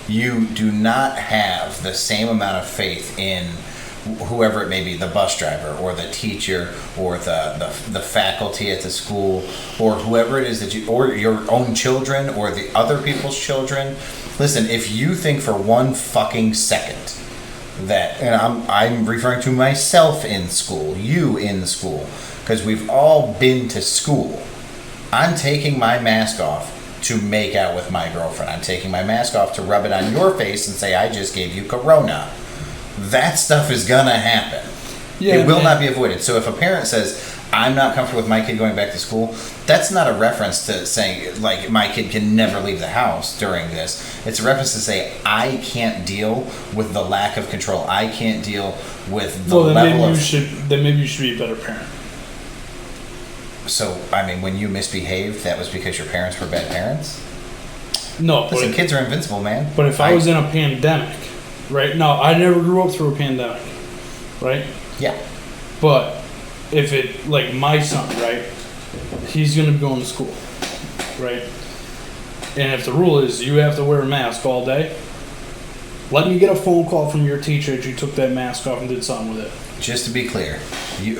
You do not have the same amount of faith in whoever it may be, the bus driver or the teacher or the faculty at the school or whoever it is that you, or your own children or the other people's children. Listen, if you think for one fucking second that, and I'm referring to myself in school, you in school, because we've all been to school. I'm taking my mask off to make out with my girlfriend. I'm taking my mask off to rub it on your face and say, I just gave you corona. That stuff is gonna happen. Yeah, it will not be avoided. So if a parent says, I'm not comfortable with my kid going back to school, that's not a reference to saying, my kid can never leave the house during this. It's a reference to say, I can't deal with the lack of control. I can't deal with the level of... Then maybe you should be a better parent. So, I mean, when you misbehaved, that was because your parents were bad parents? No. Listen, kids are invincible, man. But if I was in a pandemic, right? No, I never grew up through a pandemic, right? Yeah. But if it, my son, right? He's going to be going to school, right? And if the rule is you have to wear a mask all day, let me get a phone call from your teacher that you took that mask off and did something with it. Just to be clear,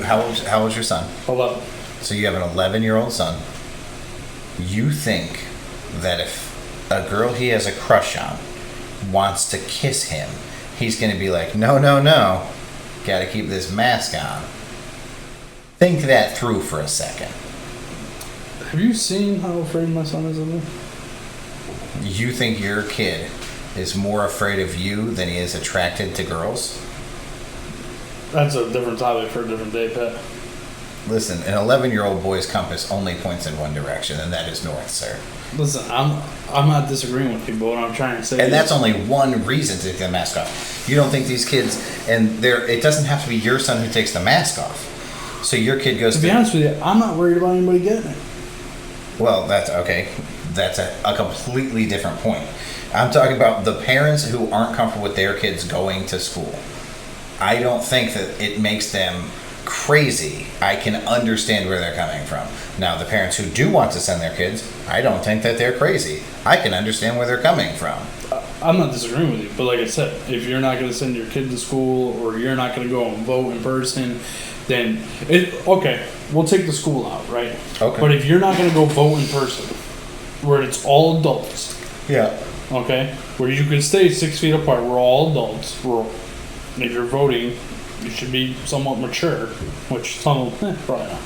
how old's your son? 11. So you have an 11-year-old son. You think that if a girl he has a crush on wants to kiss him, he's going to be like, no, got to keep this mask on. Think that through for a second. Have you seen how afraid my son is of me? You think your kid is more afraid of you than he is attracted to girls? That's a different topic for a different day, Pat. Listen, an 11-year-old boy's compass only points in one direction, and that is north, sir. Listen, I'm not disagreeing with you, but what I'm trying to say And is, that's only one reason to take the mask off. You don't think these kids, and it doesn't have to be your son who takes the mask off. So your kid goes to be honest with you, I'm not worried about anybody getting it. Well, that's okay. That's a completely different point. I'm talking about the parents who aren't comfortable with their kids going to school. I don't think that it makes them crazy. I can understand where they're coming from. Now, the parents who do want to send their kids, I don't think that they're crazy. I can understand where they're coming from. I'm not disagreeing with you, but like I said, if you're not going to send your kid to school or you're not going to go and vote in person, then okay, we'll take the school out, right? Okay. But if you're not going to go vote in person, where it's all adults, Yeah. okay, where you can stay 6 feet apart, we're all adults. If you're voting, you should be somewhat mature, which some of them probably not.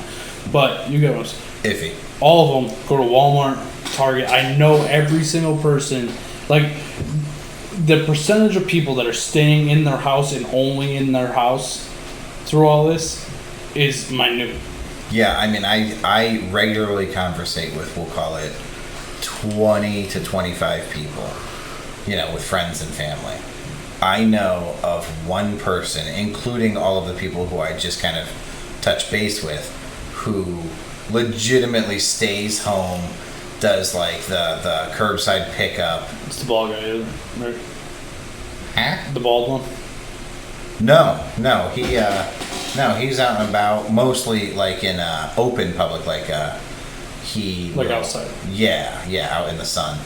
But you get what I'm saying. Iffy. All of them go to Walmart, Target. I know every single person. Like, the percentage of people that are staying in their house and only in their house through all this is minute. Yeah, I mean, I regularly conversate with, we'll call it, 20 to 25 people, with friends and family. I know of one person, including all of the people who I just kind of touch base with, who legitimately stays home, does like the curbside pickup. It's the bald guy, isn't it? Right? Huh? The bald one? No, he's out and about, mostly like in open public, like outside. Yeah, out in the sun.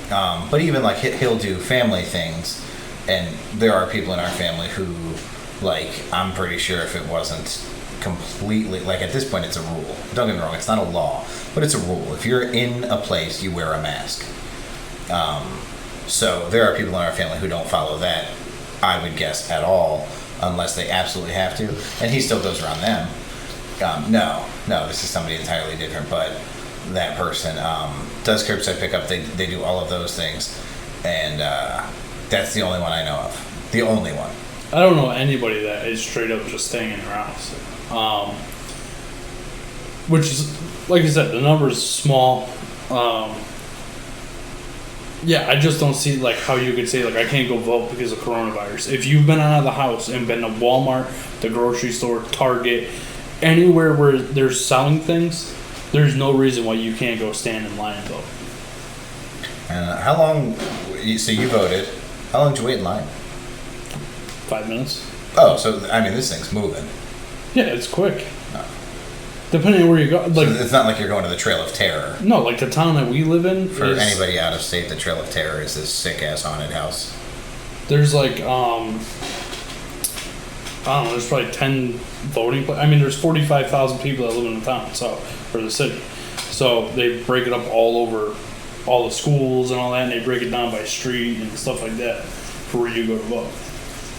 But even like he'll do family things, and there are people in our family who, like, I'm pretty sure if it wasn't completely, like, at this point it's a rule. Don't get me wrong, it's not a law, but it's a rule. If you're in a place, you wear a mask. So there are people in our family who don't follow that, I would guess, at all, unless they absolutely have to, and he still goes around them. No, this is somebody entirely different, but that person does curbside pickup. They do all of those things, and that's the only one I know of. The only one. I don't know anybody that is straight up just staying in their house. Which is, like I said, the number is small. Yeah, I just don't see like how you could say like I can't go vote because of coronavirus. If you've been out of the house and been to Walmart, the grocery store, Target, anywhere where they're selling things, there's no reason why you can't go stand in line and vote. How long? So you voted. How long did you wait in line? 5 minutes. Oh, so I mean, this thing's moving. Yeah, it's quick. Depending on where you go, like, so it's not like you're going to the Trail of Terror. No, like the town that we live in. For anybody out of state, the Trail of Terror is this sick ass haunted house. There's like I don't know. There's probably 10 voting. I mean, there's 45,000 people that live in the town, or the city. So they break it up all over, all the schools and all that, and they break it down by street and stuff like that for where you go to vote.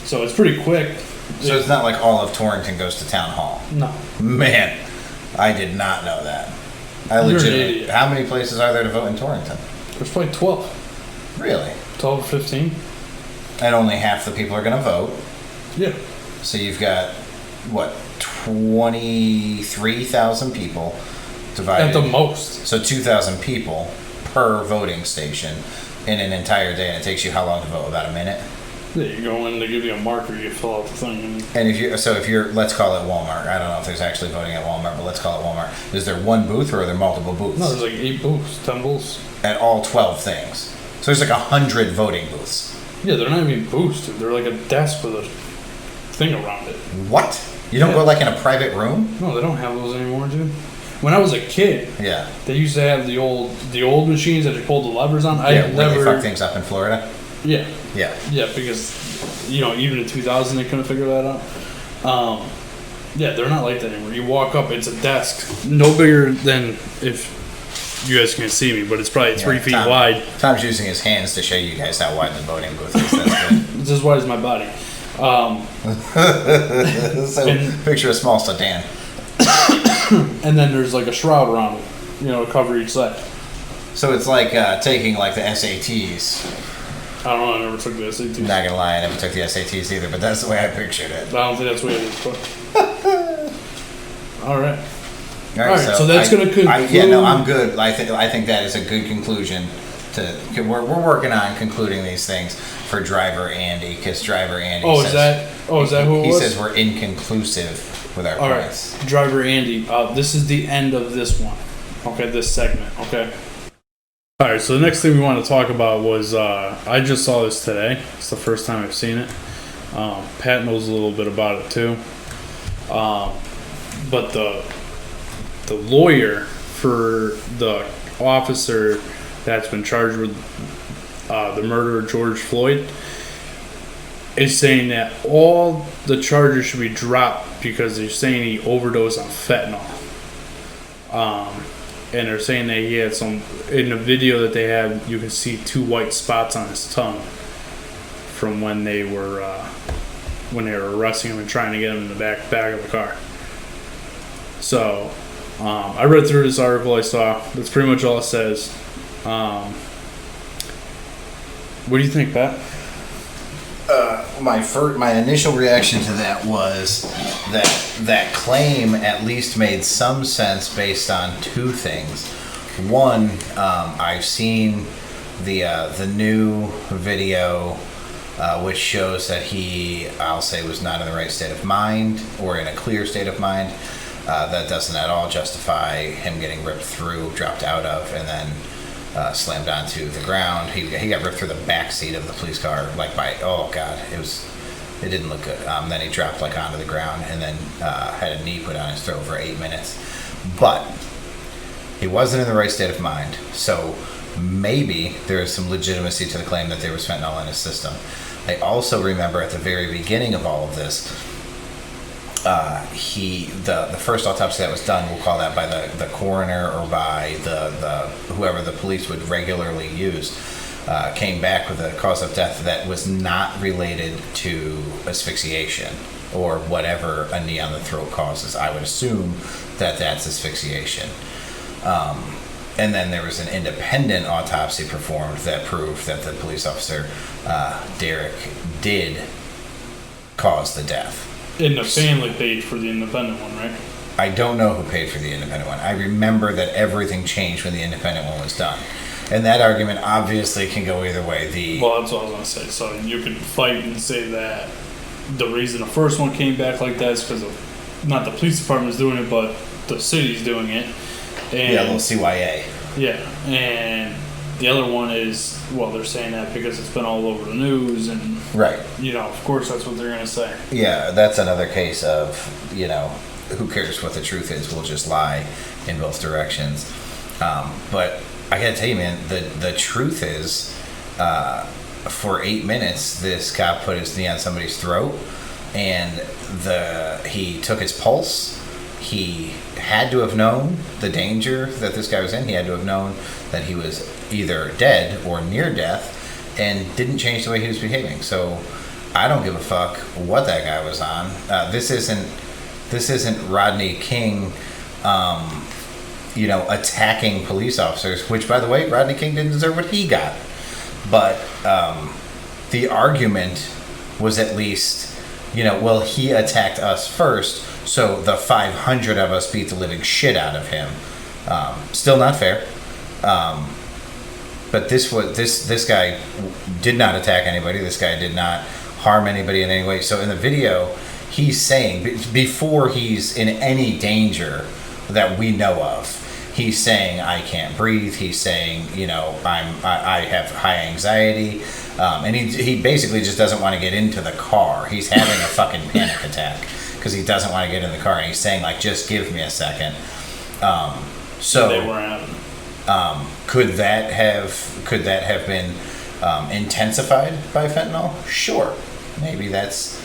So it's pretty quick. So it's not like all of Torrington goes to town hall. No. Man, I did not know that. How many places are there to vote in Torrington? There's probably 12. Really? 12 or 15. And only half the people are going to vote. Yeah. So you've got, what, 23,000 people divided. At the most. So 2,000 people per voting station in an entire day, and it takes you how long to vote? About a minute? Yeah, you go in, they give you a marker, you fill out the thing. And if you're, let's call it Walmart. I don't know if there's actually voting at Walmart, but let's call it Walmart. Is there one booth or are there multiple booths? No, there's like 8 booths, 10 booths. At all 12 things. So there's like 100 voting booths. Yeah, they're not even booths, dude. They're like a desk with a thing around it. What? You don't go like in a private room? No, they don't have those anymore, dude. When I was a kid, yeah, they used to have the old machines that you pulled the levers on. Yeah, they fuck things up in Florida. Yeah. Yeah. Yeah, because even in 2000 they couldn't figure that out. Yeah, they're not like that anymore. You walk up, it's a desk, no bigger than, if you guys can't see me, but it's probably 3 feet wide. Tom's using his hands to show you guys how wide the voting booth is. That's good. It's as wide as my body. So picture a small sedan. And then there's like a shroud around it, to cover each side. So it's like taking like the SATs. I don't know, I never took the SATs. Not gonna lie, I never took the SATs either, but that's the way I pictured it. I don't think that's the way it is, but All right. All right, so that's gonna conclude- Yeah, no, I'm good. I think that is a good conclusion. We're working on concluding these things for Driver Andy, because Driver Andy. Is that who it He was? says we're inconclusive with our All price. right, Driver Andy. This is the end of this one. Okay, this segment. Okay. All right, so the next thing we want to talk about was I just saw this today. It's the first time I've seen it. Pat knows a little bit about it too. But the lawyer for the officer that's been charged with the murder of George Floyd is saying that all the charges should be dropped because they're saying he overdosed on fentanyl. And they're saying that he had some, in the video that they had, you can see 2 white spots on his tongue from when they were arresting him and trying to get him in the back of the car. So I read through this article I saw. That's pretty much all it says. What do you think, Pat? My initial reaction to that was that claim at least made some sense based on 2 things. One, I've seen the new video, which shows that I'll say, was not in the right state of mind or in a clear state of mind. That doesn't at all justify him getting ripped through, dropped out of, and then slammed onto the ground. He got ripped through the back seat of the police car, oh god, it didn't look good. Then he dropped onto the ground and then had a knee put on his throat for 8 minutes. But he wasn't in the right state of mind, so maybe there is some legitimacy to the claim that there was fentanyl in his system. I also remember at the very beginning of all of this, the first autopsy that was done, we'll call that by the coroner or by the whoever the police would regularly use, came back with a cause of death that was not related to asphyxiation or whatever a knee on the throat causes. I would assume that that's asphyxiation. And then there was an independent autopsy performed that proved that the police officer, Derek, did cause the death. And the family paid for the independent one, right? I don't know who paid for the independent one. I remember that everything changed when the independent one was done. And that argument obviously can go either way. Well, that's what I was going to say. So you could fight and say that the reason the first one came back like that is because of, not the police department is doing it, but the city's doing it. And, a little CYA. Yeah, and the other one is, well, they're saying that because it's been all over the news, and right. Of course that's what they're going to say. Yeah, that's another case of, who cares what the truth is? We'll just lie in both directions. But I got to tell you, man, the truth is, for 8 minutes, this cop put his knee on somebody's throat, and he took his pulse. He had to have known the danger that this guy was in. He had to have known that he was either dead or near death, and didn't change the way he was behaving. So I don't give a fuck what that guy was on. This isn't Rodney King, attacking police officers. Which, by the way, Rodney King didn't deserve what he got. But the argument was at least, he attacked us first, so the 500 of us beat the living shit out of him. Still not fair. But this guy did not attack anybody. This guy did not harm anybody in any way. So in the video, he's saying, before he's in any danger that we know of, he's saying, I can't breathe. He's saying, I have high anxiety. And he basically just doesn't want to get into the car. He's having a fucking panic attack because he doesn't want to get in the car. And he's saying, just give me a second. So they were having. Could that have been intensified by fentanyl? Sure. Maybe that's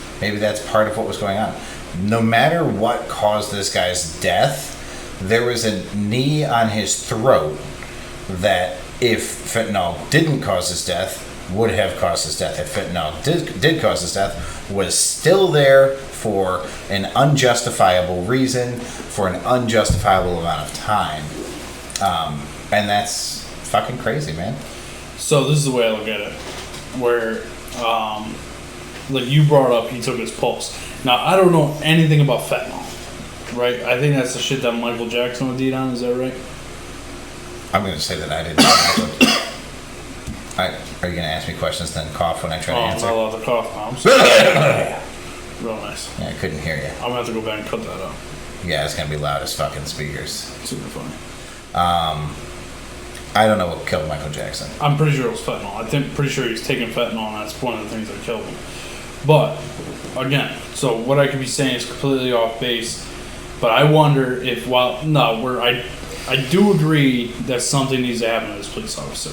part of what was going on. No matter what caused this guy's death, there was a knee on his throat that, if fentanyl didn't cause his death, would have caused his death. If fentanyl did cause his death, was still there for an unjustifiable reason, for an unjustifiable amount of time. And that's fucking crazy, man. So this is the way I look at it, where, like you brought up, he took his pulse. Now, I don't know anything about fentanyl, right? I think that's the shit that Michael Jackson would eat on. Is that right? I'm going to say that I didn't. Are you going to ask me questions then cough when I try to answer? I'm not allowed to cough. I'm sorry. Real nice. Yeah, I couldn't hear you. I'm going to have to go back and cut that out. Yeah, it's going to be loud as fucking speakers. Super funny. I don't know what killed Michael Jackson. I'm pretty sure it was fentanyl. Pretty sure he's taking fentanyl, and that's one of the things that killed him. But, again, so what I could be saying is completely off base, but I wonder if, I do agree that something needs to happen to this police officer.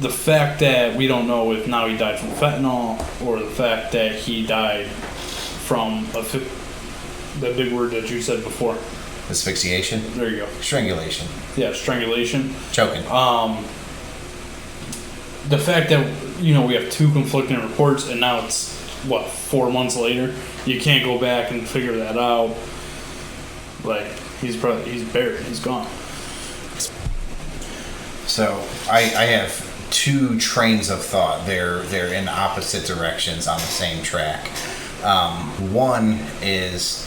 The fact that we don't know if now he died from fentanyl, or the fact that he died from the big word that you said before. Asphyxiation? There you go. Strangulation. Yeah, strangulation. Choking. The fact that, we have two conflicting reports, and now it's, 4 months later? You can't go back and figure that out. Like, he's buried. He's gone. So, I have two trains of thought. They're in opposite directions on the same track. One is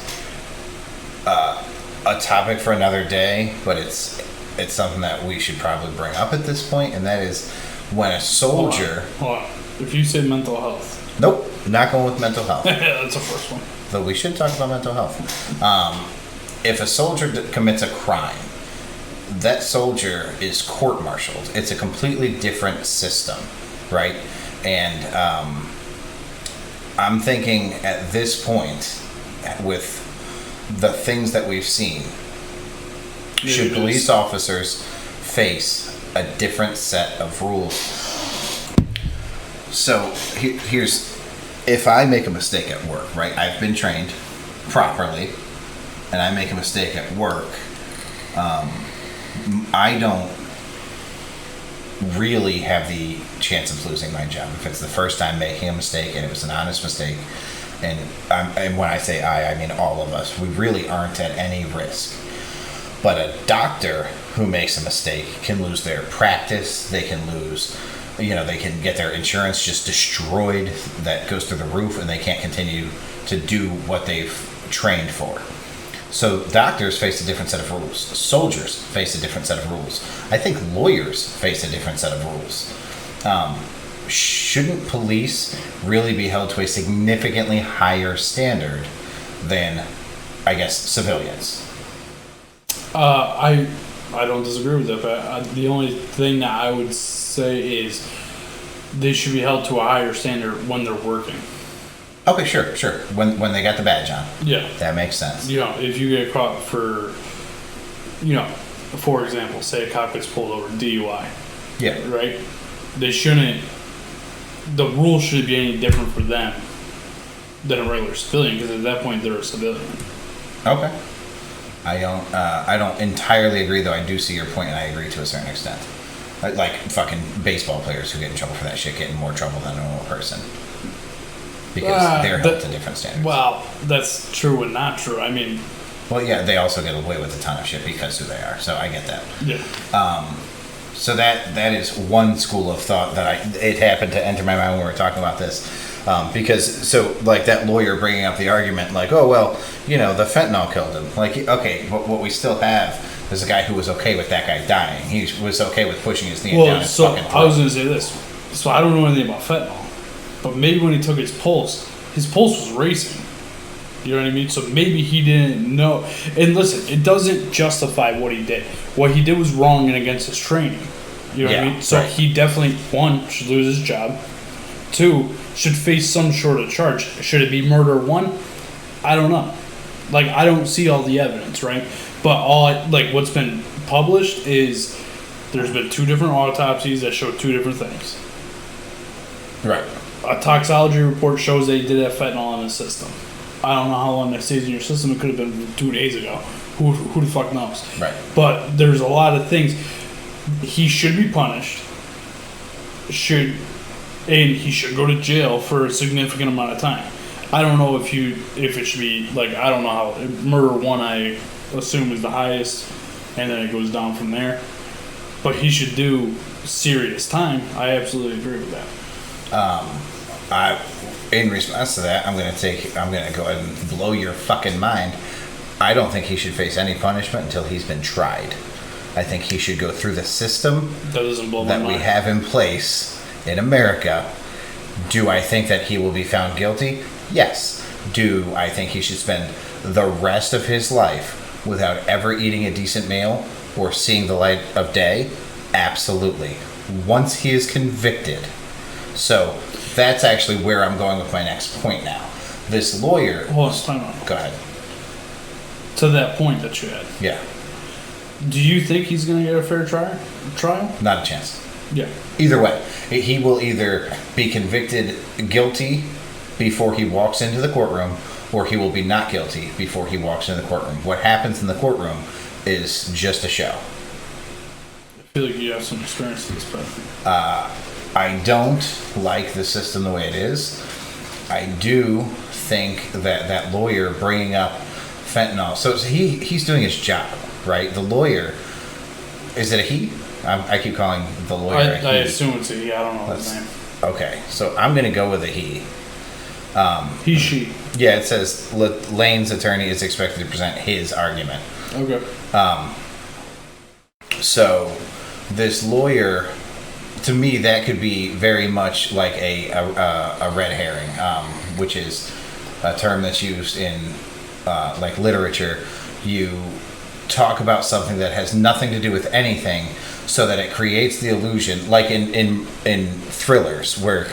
a topic for another day, but it's something that we should probably bring up at this point, and that is when a soldier... Hold on. If you say mental health... Nope, not going with mental health. That's the first one. Though we should talk about mental health. If a soldier commits a crime, that soldier is court-martialed. It's a completely different system, right? And I'm thinking at this point, with the things that we've seen, should police officers face a different set of rules? So here's, if I make a mistake at work, right? I've been trained properly, and I make a mistake at work, I don't really have the chance of losing my job if it's the first time making a mistake and it was an honest mistake. And when I say I mean all of us. We really aren't at any risk. But a doctor who makes a mistake can lose their practice. They can lose, they can get their insurance just destroyed. That goes through the roof, and they can't continue to do what they've trained for. So doctors face a different set of rules. Soldiers face a different set of rules. I think lawyers face a different set of rules. Shouldn't police really be held to a significantly higher standard than, I guess, civilians? I don't disagree with that, but the only thing that I would say is they should be held to a higher standard when they're working. Okay, sure. When they got the badge on. Yeah. That makes sense. If you get caught for, for example, say a cop gets pulled over, DUI. Yeah. Right? The rules should be any different for them than a regular civilian, because at that point they're a civilian. Okay. I don't entirely agree, though. I do see your point, and I agree to a certain extent. Like fucking baseball players who get in trouble for that shit get in more trouble than a normal person. Because they're held to different standards. Well, that's true and not true. I mean... Well, yeah, they also get away with a ton of shit because who they are. So I get that. Yeah. So that is one school of thought that it happened to enter my mind when we were talking about this. Because, like that lawyer bringing up the argument, like, oh, well, the fentanyl killed him. Like, okay, what we still have is a guy who was okay with that guy dying. He was okay with pushing his knee down his fucking throat. I was going to say this. So I don't know anything about fentanyl. But maybe when he took his pulse was racing. You know what I mean? So maybe he didn't know. And listen, it doesn't justify what he did. What he did was wrong and against his training. You know what I mean? So he definitely, 1, should lose his job. 2, should face some sort of charge. Should it be murder 1? I don't know. Like, I don't see all the evidence, right? But what's been published is there's been 2 different autopsies that show 2 different things. Right. A toxicology report shows they did have fentanyl in his system. I don't know how long that stays in your system. It could have been 2 days ago. Who the fuck knows? Right. But there's a lot of things. He should be punished. And he should go to jail for a significant amount of time. I don't know if it should be I don't know how murder 1 I assume is the highest, and then it goes down from there. But he should do serious time. I absolutely agree with that. in response to that, I'm gonna go ahead and blow your fucking mind. I don't think he should face any punishment until he's been tried. I think he should go through the system That doesn't blow my that mind. we have in place in America. Do I think that he will be found guilty? Yes. Do I think he should spend the rest of his life without ever eating a decent meal or seeing the light of day? Absolutely. Once he is convicted. So that's actually where I'm going with my next point now. This lawyer... Hold on, time out. Go ahead. To that point that you had. Yeah. Do you think he's going to get a fair trial? Not a chance. Yeah. Either way, he will either be convicted guilty before he walks into the courtroom, or he will be not guilty before he walks into the courtroom. What happens in the courtroom is just a show. I feel like you have some experience with this, but... I don't like the system the way it is. I do think that that lawyer bringing up fentanyl, so he's doing his job, right? The lawyer, is it a he? I keep calling the lawyer a he. I assume it's a he. I don't know his name. Okay, so I'm going to go with a he. He, she. Yeah, it says Lane's attorney is expected to present his argument. Okay. So this lawyer, to me, that could be very much like a red herring, which is a term that's used in like literature. You talk about something that has nothing to do with anything, so that it creates the illusion, like in thrillers, where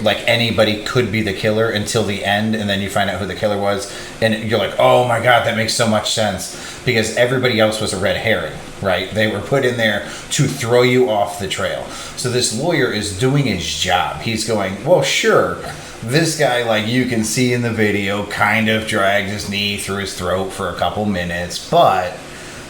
like anybody could be the killer until the end, and then you find out who the killer was, and you're like, oh my god, that makes so much sense, because everybody else was a red herring, right? They were put in there to throw you off the trail. So this lawyer is doing his job. He's going, well, sure, this guy, like you can see in the video, kind of dragged his knee through his throat for a couple minutes, but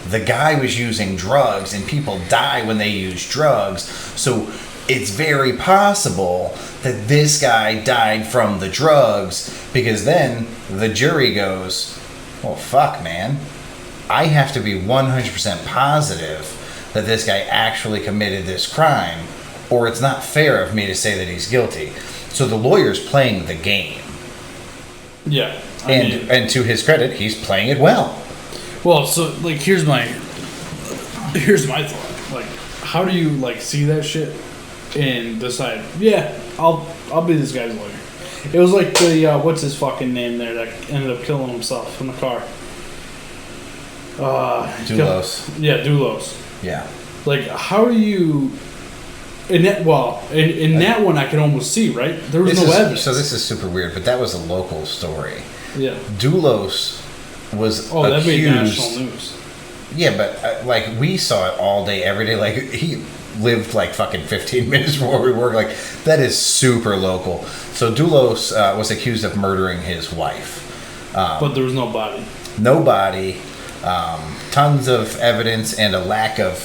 the guy was using drugs, and people die when they use drugs. So it's very possible that this guy died from the drugs, because then the jury goes, well, fuck, man. I have to be 100% positive that this guy actually committed this crime, or it's not fair of me to say that he's guilty. So the lawyer's playing the game. Yeah. And to his credit, he's playing it well. Well, so like here's my thought. Like, how do you like see that shit and decide? Yeah, I'll be this guy's lawyer. It was like the what's his fucking name there that ended up killing himself in the car. Doulos. Yeah, Doulos. Yeah. Like, how do you? In that that one, I could almost see, right? There was no evidence. So this is super weird, but that was a local story. Yeah. Doulos was accused. That made national news. Yeah, but like we saw it all day, every day. Like he lived like fucking 15 minutes from where we work. Like that is super local. So Doulos was accused of murdering his wife. But there was no body. No body. Tons of evidence and a lack of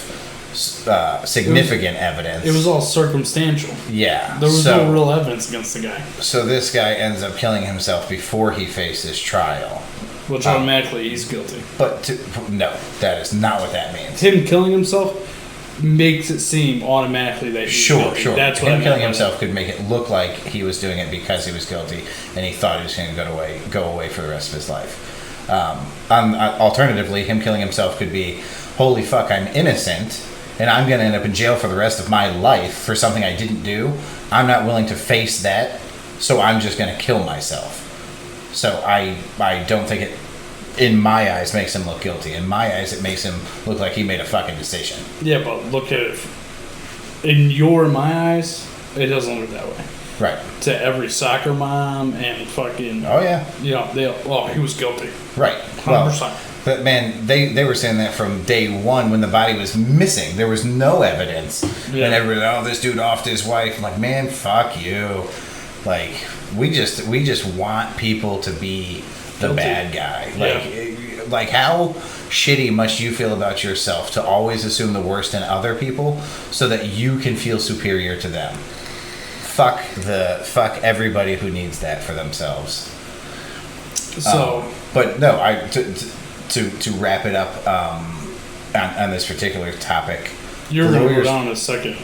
significant evidence. It was all circumstantial. Yeah. There was no real evidence against the guy. So this guy ends up killing himself before he faces trial. Which automatically he's guilty. But no, that is not what that means. Him killing himself makes it seem automatically that he's guilty. Sure. That's what him killing himself could make it look like he was doing it because he was guilty, and he thought he was going to go away for the rest of his life. Alternatively, him killing himself could be, holy fuck, I'm innocent, and I'm going to end up in jail for the rest of my life for something I didn't do. I'm not willing to face that, so I'm just going to kill myself. So I don't think it, in my eyes, makes him look guilty. In my eyes, it makes him look like he made a fucking decision. Yeah, but look at it. My eyes, it doesn't look that way. Right. To every soccer mom and fucking... Oh, yeah. You know, he was guilty. Right. 100%. Well, but, man, they were saying that from day one when the body was missing. There was no evidence. Yeah. And everybody, this dude offed his wife. I'm like, man, fuck you. Like, we just want people to be the guilty. bad guy. Like how shitty must you feel about yourself to always assume the worst in other people so that you can feel superior to them? Fuck everybody who needs that for themselves. So, but no, to wrap it up on this particular topic. you're going to go down in a second.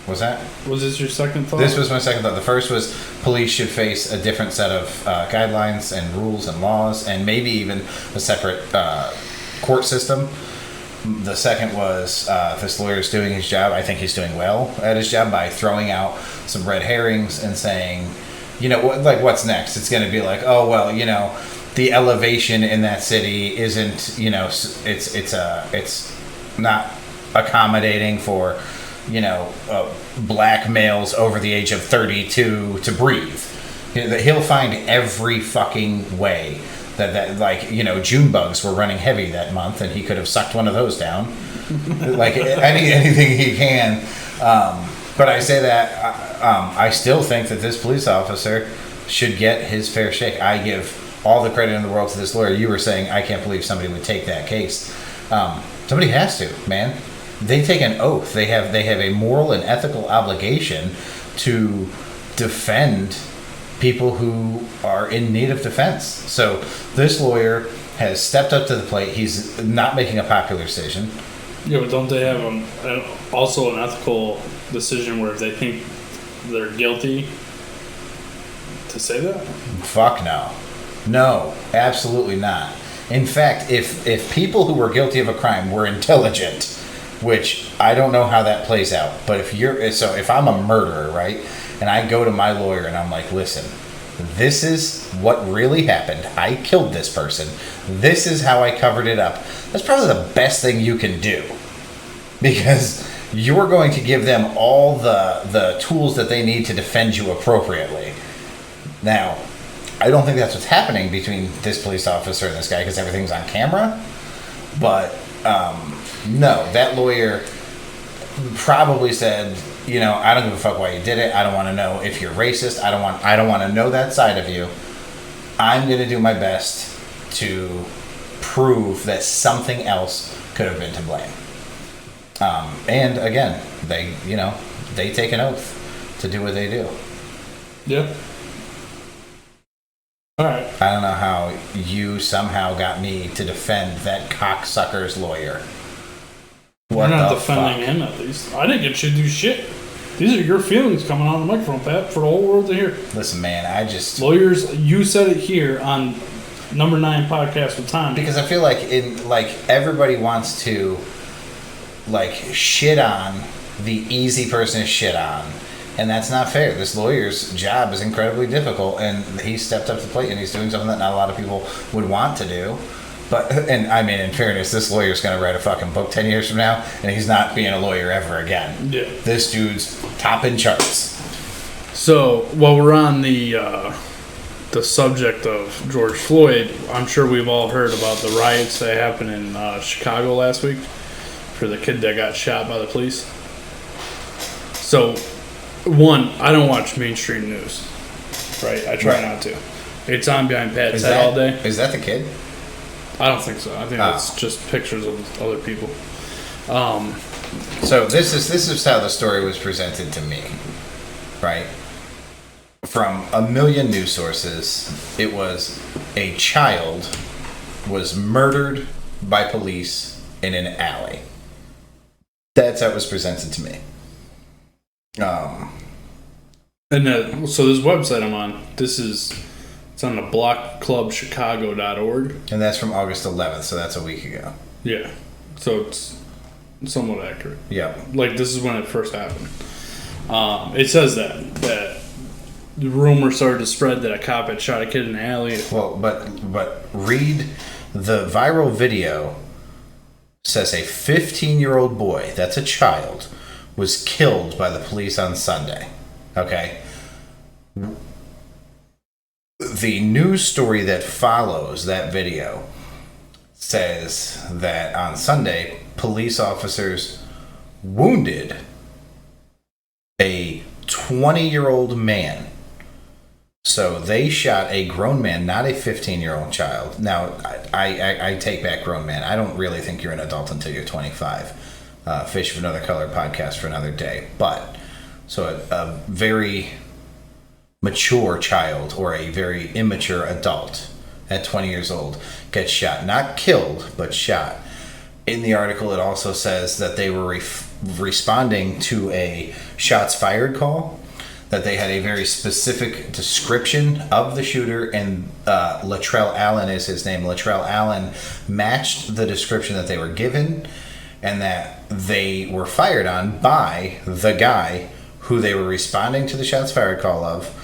Was that? Was this your second thought? This was my second thought. The first was police should face a different set of guidelines and rules and laws, and maybe even a separate court system. The second was this lawyer's doing his job. I think he's doing well at his job by throwing out some red herrings and saying, what's next? It's going to be like, oh, well, the elevation in that city isn't, it's not accommodating for, black males over the age of 32 to breathe. He'll find every fucking way that June bugs were running heavy that month, and he could have sucked one of those down. Anything he can. But I say that I still think that this police officer should get his fair shake. I give all the credit in the world to this lawyer. You were saying, I can't believe somebody would take that case. Somebody has to, man. They take an oath. They have a moral and ethical obligation to defend people who are in need of defense. So this lawyer has stepped up to the plate. He's not making a popular decision. Yeah, but don't they have also an ethical decision where if they think they're guilty to say that? Fuck no. No, absolutely not. In fact, if people who were guilty of a crime were intelligent, which I don't know how that plays out, but if I'm a murderer, right, and I go to my lawyer and I'm like, listen, this is what really happened. I killed this person. This is how I covered it up. That's probably the best thing you can do, because you're going to give them all the tools that they need to defend you appropriately. Now, I don't think that's what's happening between this police officer and this guy, because everything's on camera. But no, that lawyer probably said, I don't give a fuck why you did it. I don't want to know if you're racist. I don't want to know that side of you. I'm going to do my best to prove that something else could have been to blame. And again, they take an oath to do what they do. Yeah. All right. I don't know how you somehow got me to defend that cocksucker's lawyer. You're not defending him, at least. I didn't get you to do shit. These are your feelings coming on the microphone, Pat, for the whole world to hear. Listen, man, lawyers, you said it here on number 9 podcast with Tom. Because I feel like everybody wants to shit on the easy person to shit on. And that's not fair. This lawyer's job is incredibly difficult, and he stepped up to the plate, and he's doing something that not a lot of people would want to do. And I mean, in fairness, this lawyer's going to write a fucking book 10 years from now, and he's not being a lawyer ever again. Yeah. This dude's topping charts. So, while we're on the subject of George Floyd, I'm sure we've all heard about the riots that happened in Chicago last week for the kid that got shot by the police. So, one, I don't watch mainstream news, right? I try not to. It's on behind Pat's head all day. Is that the kid? I don't think so. I think it's just pictures of other people. So this is how the story was presented to me, right? From a million news sources, it was a child was murdered by police in an alley. That's how it was presented to me. And so this website I'm on, it's on the blockclubchicago.org. And that's from August 11th, so that's a week ago. Yeah. So it's somewhat accurate. Yeah. Like, this is when it first happened. It says that the rumor started to spread that a cop had shot a kid in the alley. Well, but read the viral video. Says a 15-year-old boy, that's a child, was killed by the police on Sunday. Okay? The news story that follows that video says that on Sunday, police officers wounded a 20-year-old man. So they shot a grown man, not a 15-year-old child. Now, I take back grown man. I don't really think you're an adult until you're 25. Fish of Another Color podcast for another day. But, so a very mature child or a very immature adult at 20 years old gets shot. Not killed, but shot. in the article, it also says that they were responding to a shots fired call, that they had a very specific description of the shooter, and Latrell Allen is his name. Latrell Allen matched the description that they were given, and that they were fired on by the guy who they were responding to the shots fired call of,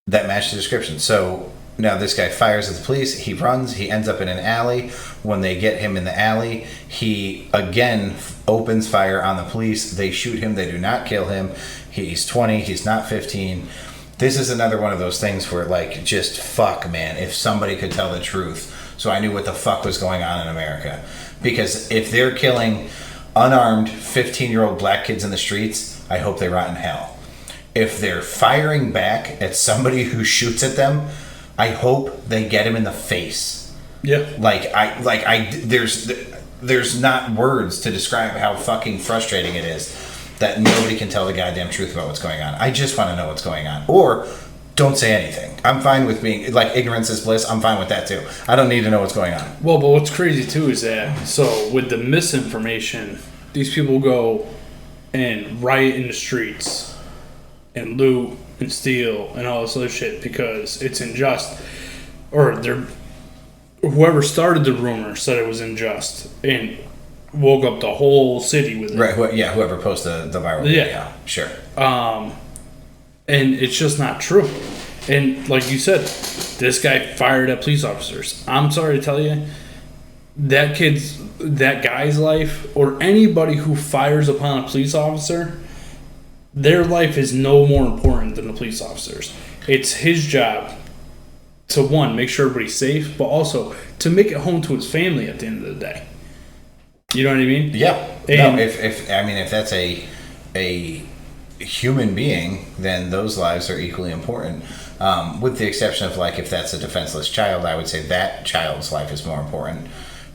that matched the description. So now this guy fires at the police, he runs, he ends up in an alley. When they get him in the alley, he again opens fire on the police. They shoot him, they do not kill him. He's 20, he's not 15. This is another one of those things where, like, just fuck, man, if somebody could tell the truth so I knew what the fuck was going on in America. Because if they're killing unarmed 15-year-old black kids in the streets, I hope they rot in hell. If they're firing back at somebody who shoots at them, I hope they get him in the face. Yeah. There's not words to describe how fucking frustrating it is that nobody can tell the goddamn truth about what's going on. I just want to know what's going on. Or don't say anything. I'm fine with being, like, ignorance is bliss. I'm fine with that too. I don't need to know what's going on. Well, but what's crazy too is that, so with the misinformation, these people go and riot in the streets and loot and steal and all this other shit because it's unjust, or whoever started the rumor said it was unjust and woke up the whole city with it. Right? Whoever posted the viral video. Yeah, sure. And it's just not true. And like you said, this guy fired at police officers. I'm sorry to tell you, that guy's life, or anybody who fires upon a police officer, their life is no more important than the police officers. It's his job to, one, make sure everybody's safe, but also to make it home to his family at the end of the day. You know what I mean? Yeah. And no, if that's a human being, then those lives are equally important. With the exception of, like, if that's a defenseless child, I would say that child's life is more important.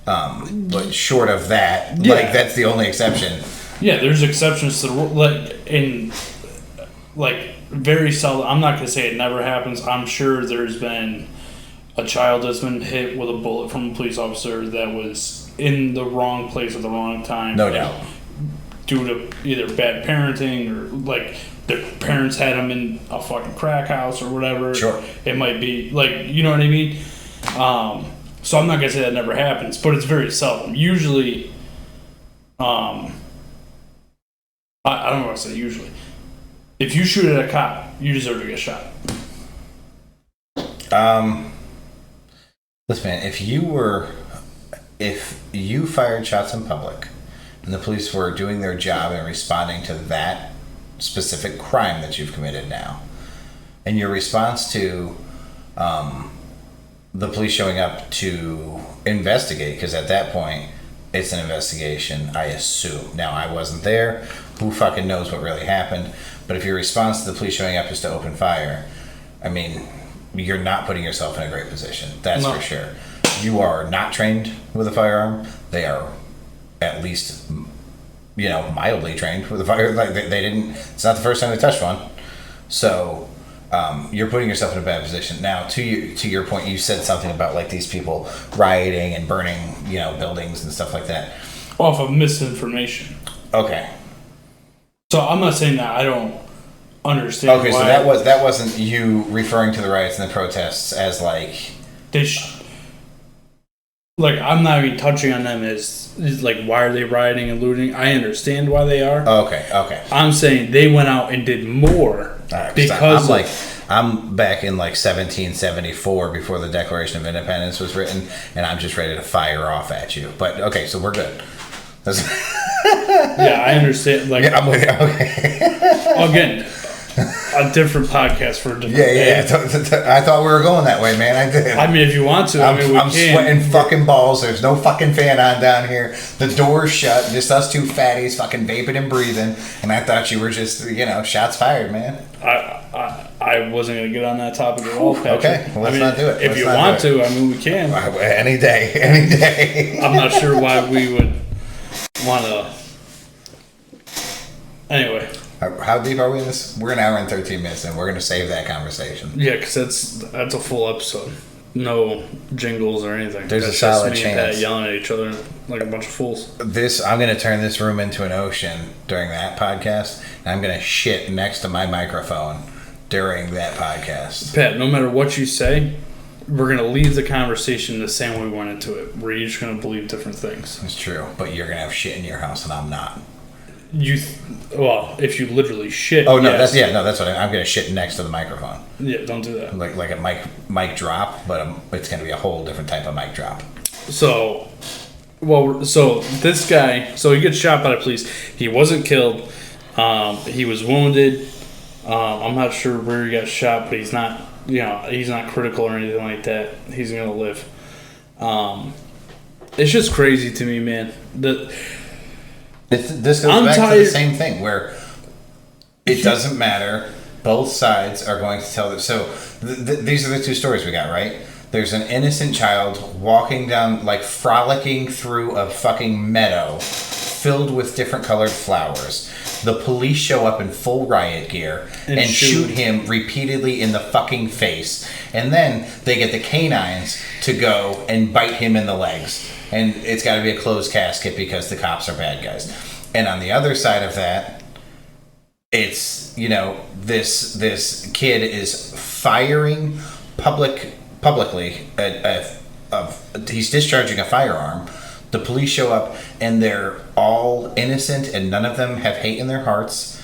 But short of that, like, that's the only exception. Yeah, there's exceptions to the rule, very seldom. I'm not gonna say it never happens. I'm sure there's been a child that's been hit with a bullet from a police officer that was in the wrong place at the wrong time. No doubt. Due to either bad parenting or, like, their parents had them in a fucking crack house or whatever. Sure. It might be, like, you know what I mean? So I'm not gonna say that never happens, but it's very seldom. Usually, I don't want to say usually. If you shoot at a cop, you deserve to get shot. Listen, man, if you fired shots in public and the police were doing their job and responding to that specific crime that you've committed now, and your response to the police showing up to investigate, because at that point it's an investigation, I assume. Now, I wasn't there. Who fucking knows what really happened? But if your response to the police showing up is to open fire, I mean, you're not putting yourself in a great position. That's for sure. You are not trained with a firearm. They are at least, mildly trained with a firearm. Like, they didn't. It's not the first time they touched one. So you're putting yourself in a bad position. Now, to your point, you said something about, like, these people rioting and burning, buildings and stuff like that. Off of misinformation. Okay. So I'm not saying that I don't understand. Okay, so that wasn't you referring to the riots and the protests as, like, I'm not even touching on them as like, why are they rioting and looting? I understand why they are. Okay. I'm saying they went out and did more because I'm back in, like, 1774 before the Declaration of Independence was written, and I'm just ready to fire off at you. But okay, so we're good. Yeah, I understand. Like, yeah, I'm with you. Okay. Again, a different podcast for a different day. I thought we were going that way, man. I did. I mean, if you want to, I'm we can. Sweating fucking balls. There's no fucking fan on down here. The door's shut. Just us two fatties fucking vaping and breathing. And I thought you were just, shots fired, man. I wasn't going to get on that topic at all, Patrick. Okay, well, let's not do it. If you want to, we can. Any day. I'm not sure why we would want to. Anyway. How deep are we in this? We're an hour and 13 minutes in. We're going to save that conversation. Yeah, because that's a full episode. no jingles or anything. There's That's a solid just me and Pat chance. yelling at each other like a bunch of fools. I'm going to turn this room into an ocean during that podcast, and I'm going to shit next to my microphone during that podcast. Pat, no matter what you say, we're going to leave the conversation the same way we went into it. We're each going to believe different things. It's true, but you're going to have shit in your house, and I'm not. Well, if you literally shit. Oh no, yes. that's what I'm going to shit next to the microphone. Yeah, don't do that. Like a mic drop, but it's going to be a whole different type of mic drop. So this guy, he gets shot by the police. He wasn't killed. He was wounded. I'm not sure where he got shot, but he's not. He's not critical or anything like that. He's gonna live. It's just crazy to me, man. This goes back to the same thing where it doesn't matter. Both sides are going to tell this. So these are the two stories we got, right? There's an innocent child walking down, like frolicking through a fucking meadow filled with different colored flowers. The police show up in full riot gear and shoot him repeatedly in the fucking face. And then they get the canines to go and bite him in the legs. And it's got to be a closed casket because the cops are bad guys. And on the other side of that, it's, this kid is firing publicly. He's discharging a firearm. The police show up and they're all innocent and none of them have hate in their hearts.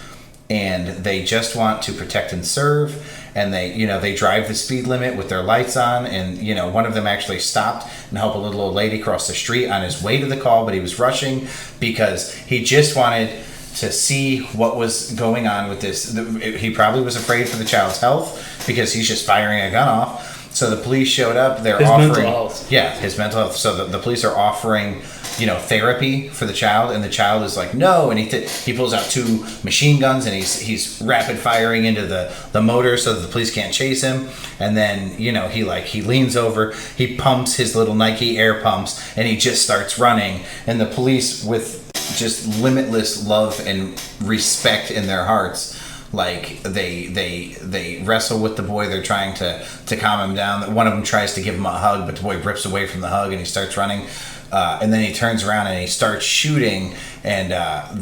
And they just want to protect and serve. And they drive the speed limit with their lights on. And, one of them actually stopped and helped a little old lady cross the street on his way to the call. But he was rushing because he just wanted to see what was going on with this. He probably was afraid for the child's health because he's just firing a gun off. So the police showed up. They're offering mental health. Yeah, his mental health. So the police are offering, therapy for the child, and the child is like, no, and he pulls out 2 machine guns and he's rapid firing into the motor so that the police can't chase him. And then he leans over, he pumps his little Nike Air pumps, and he just starts running. And the police, with just limitless love and respect in their hearts, like they wrestle with the boy. They're trying to calm him down. One of them tries to give him a hug, but the boy rips away from the hug and he starts running. And then he turns around and he starts shooting, and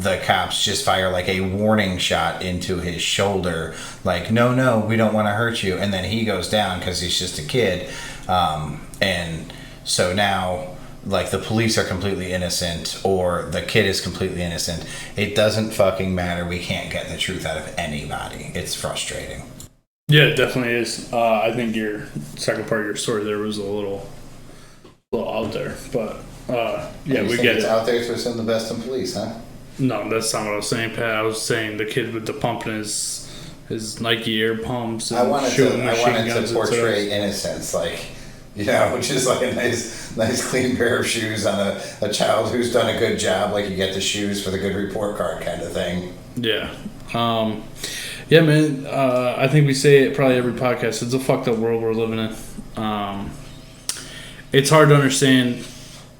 the cops just fire like a warning shot into his shoulder, like, no, we don't want to hurt you. And then he goes down because he's just a kid. And so now, like, the police are completely innocent or the kid is completely innocent. It doesn't fucking matter. We can't get the truth out of anybody. It's frustrating. Yeah, it definitely is. I think your second part of your story there was a little out there, but yeah, we get it's it. Out there to assume the best in police, huh? No, that's not what I was saying, Pat. I was saying the kid with the pump in his Nike Air pumps. And I wanted to guns portray innocence, like, just like a nice clean pair of shoes on a child who's done a good job, like you get the shoes for the good report card kind of thing. Yeah. Yeah, man. I think we say it probably every podcast. It's a fucked up world we're living in. It's hard to understand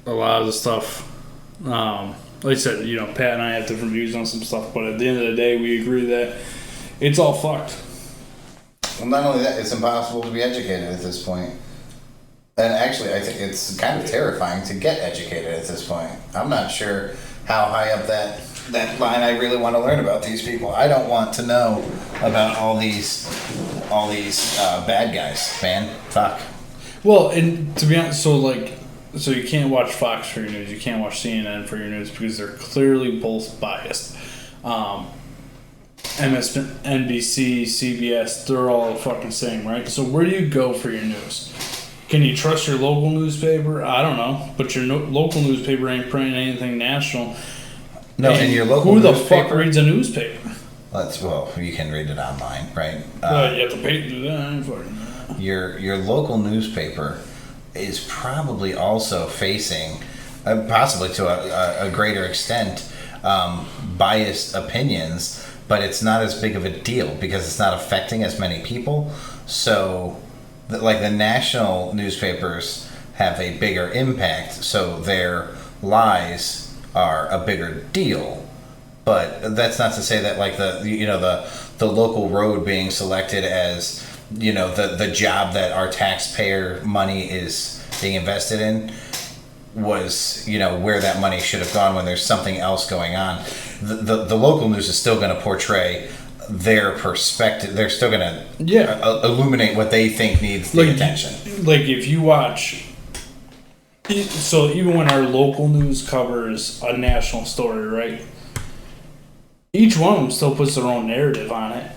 a lot of the stuff. Like I said, Pat and I have different views on some stuff, but at the end of the day, we agree that it's all fucked. Well, not only that, it's impossible to be educated at this point. And actually, I think it's kind of terrifying to get educated at this point. I'm not sure how high up that line I really want to learn about these people. I don't want to know about all these bad guys, man. Fuck. Well, and to be honest, so you can't watch Fox for your news, you can't watch CNN for your news because they're clearly both biased. MSNBC, CBS, they're all the fucking same, right? So where do you go for your news? Can you trust your local newspaper? I don't know, but your local newspaper ain't printing anything national. No, and your local who the newspaper, fuck reads a newspaper? You can read it online, right? You have to pay to do that. Your local newspaper is probably also facing, possibly to a greater extent, biased opinions, but it's not as big of a deal because it's not affecting as many people. So, the national newspapers have a bigger impact, so their lies are a bigger deal. But that's not to say that the local road being selected as the job that our taxpayer money is being invested in was, where that money should have gone when there's something else going on. The local news is still going to portray their perspective. They're still going to illuminate what they think needs the attention. Like if you watch, so even when our local news covers a national story, right? Each one of them still puts their own narrative on it.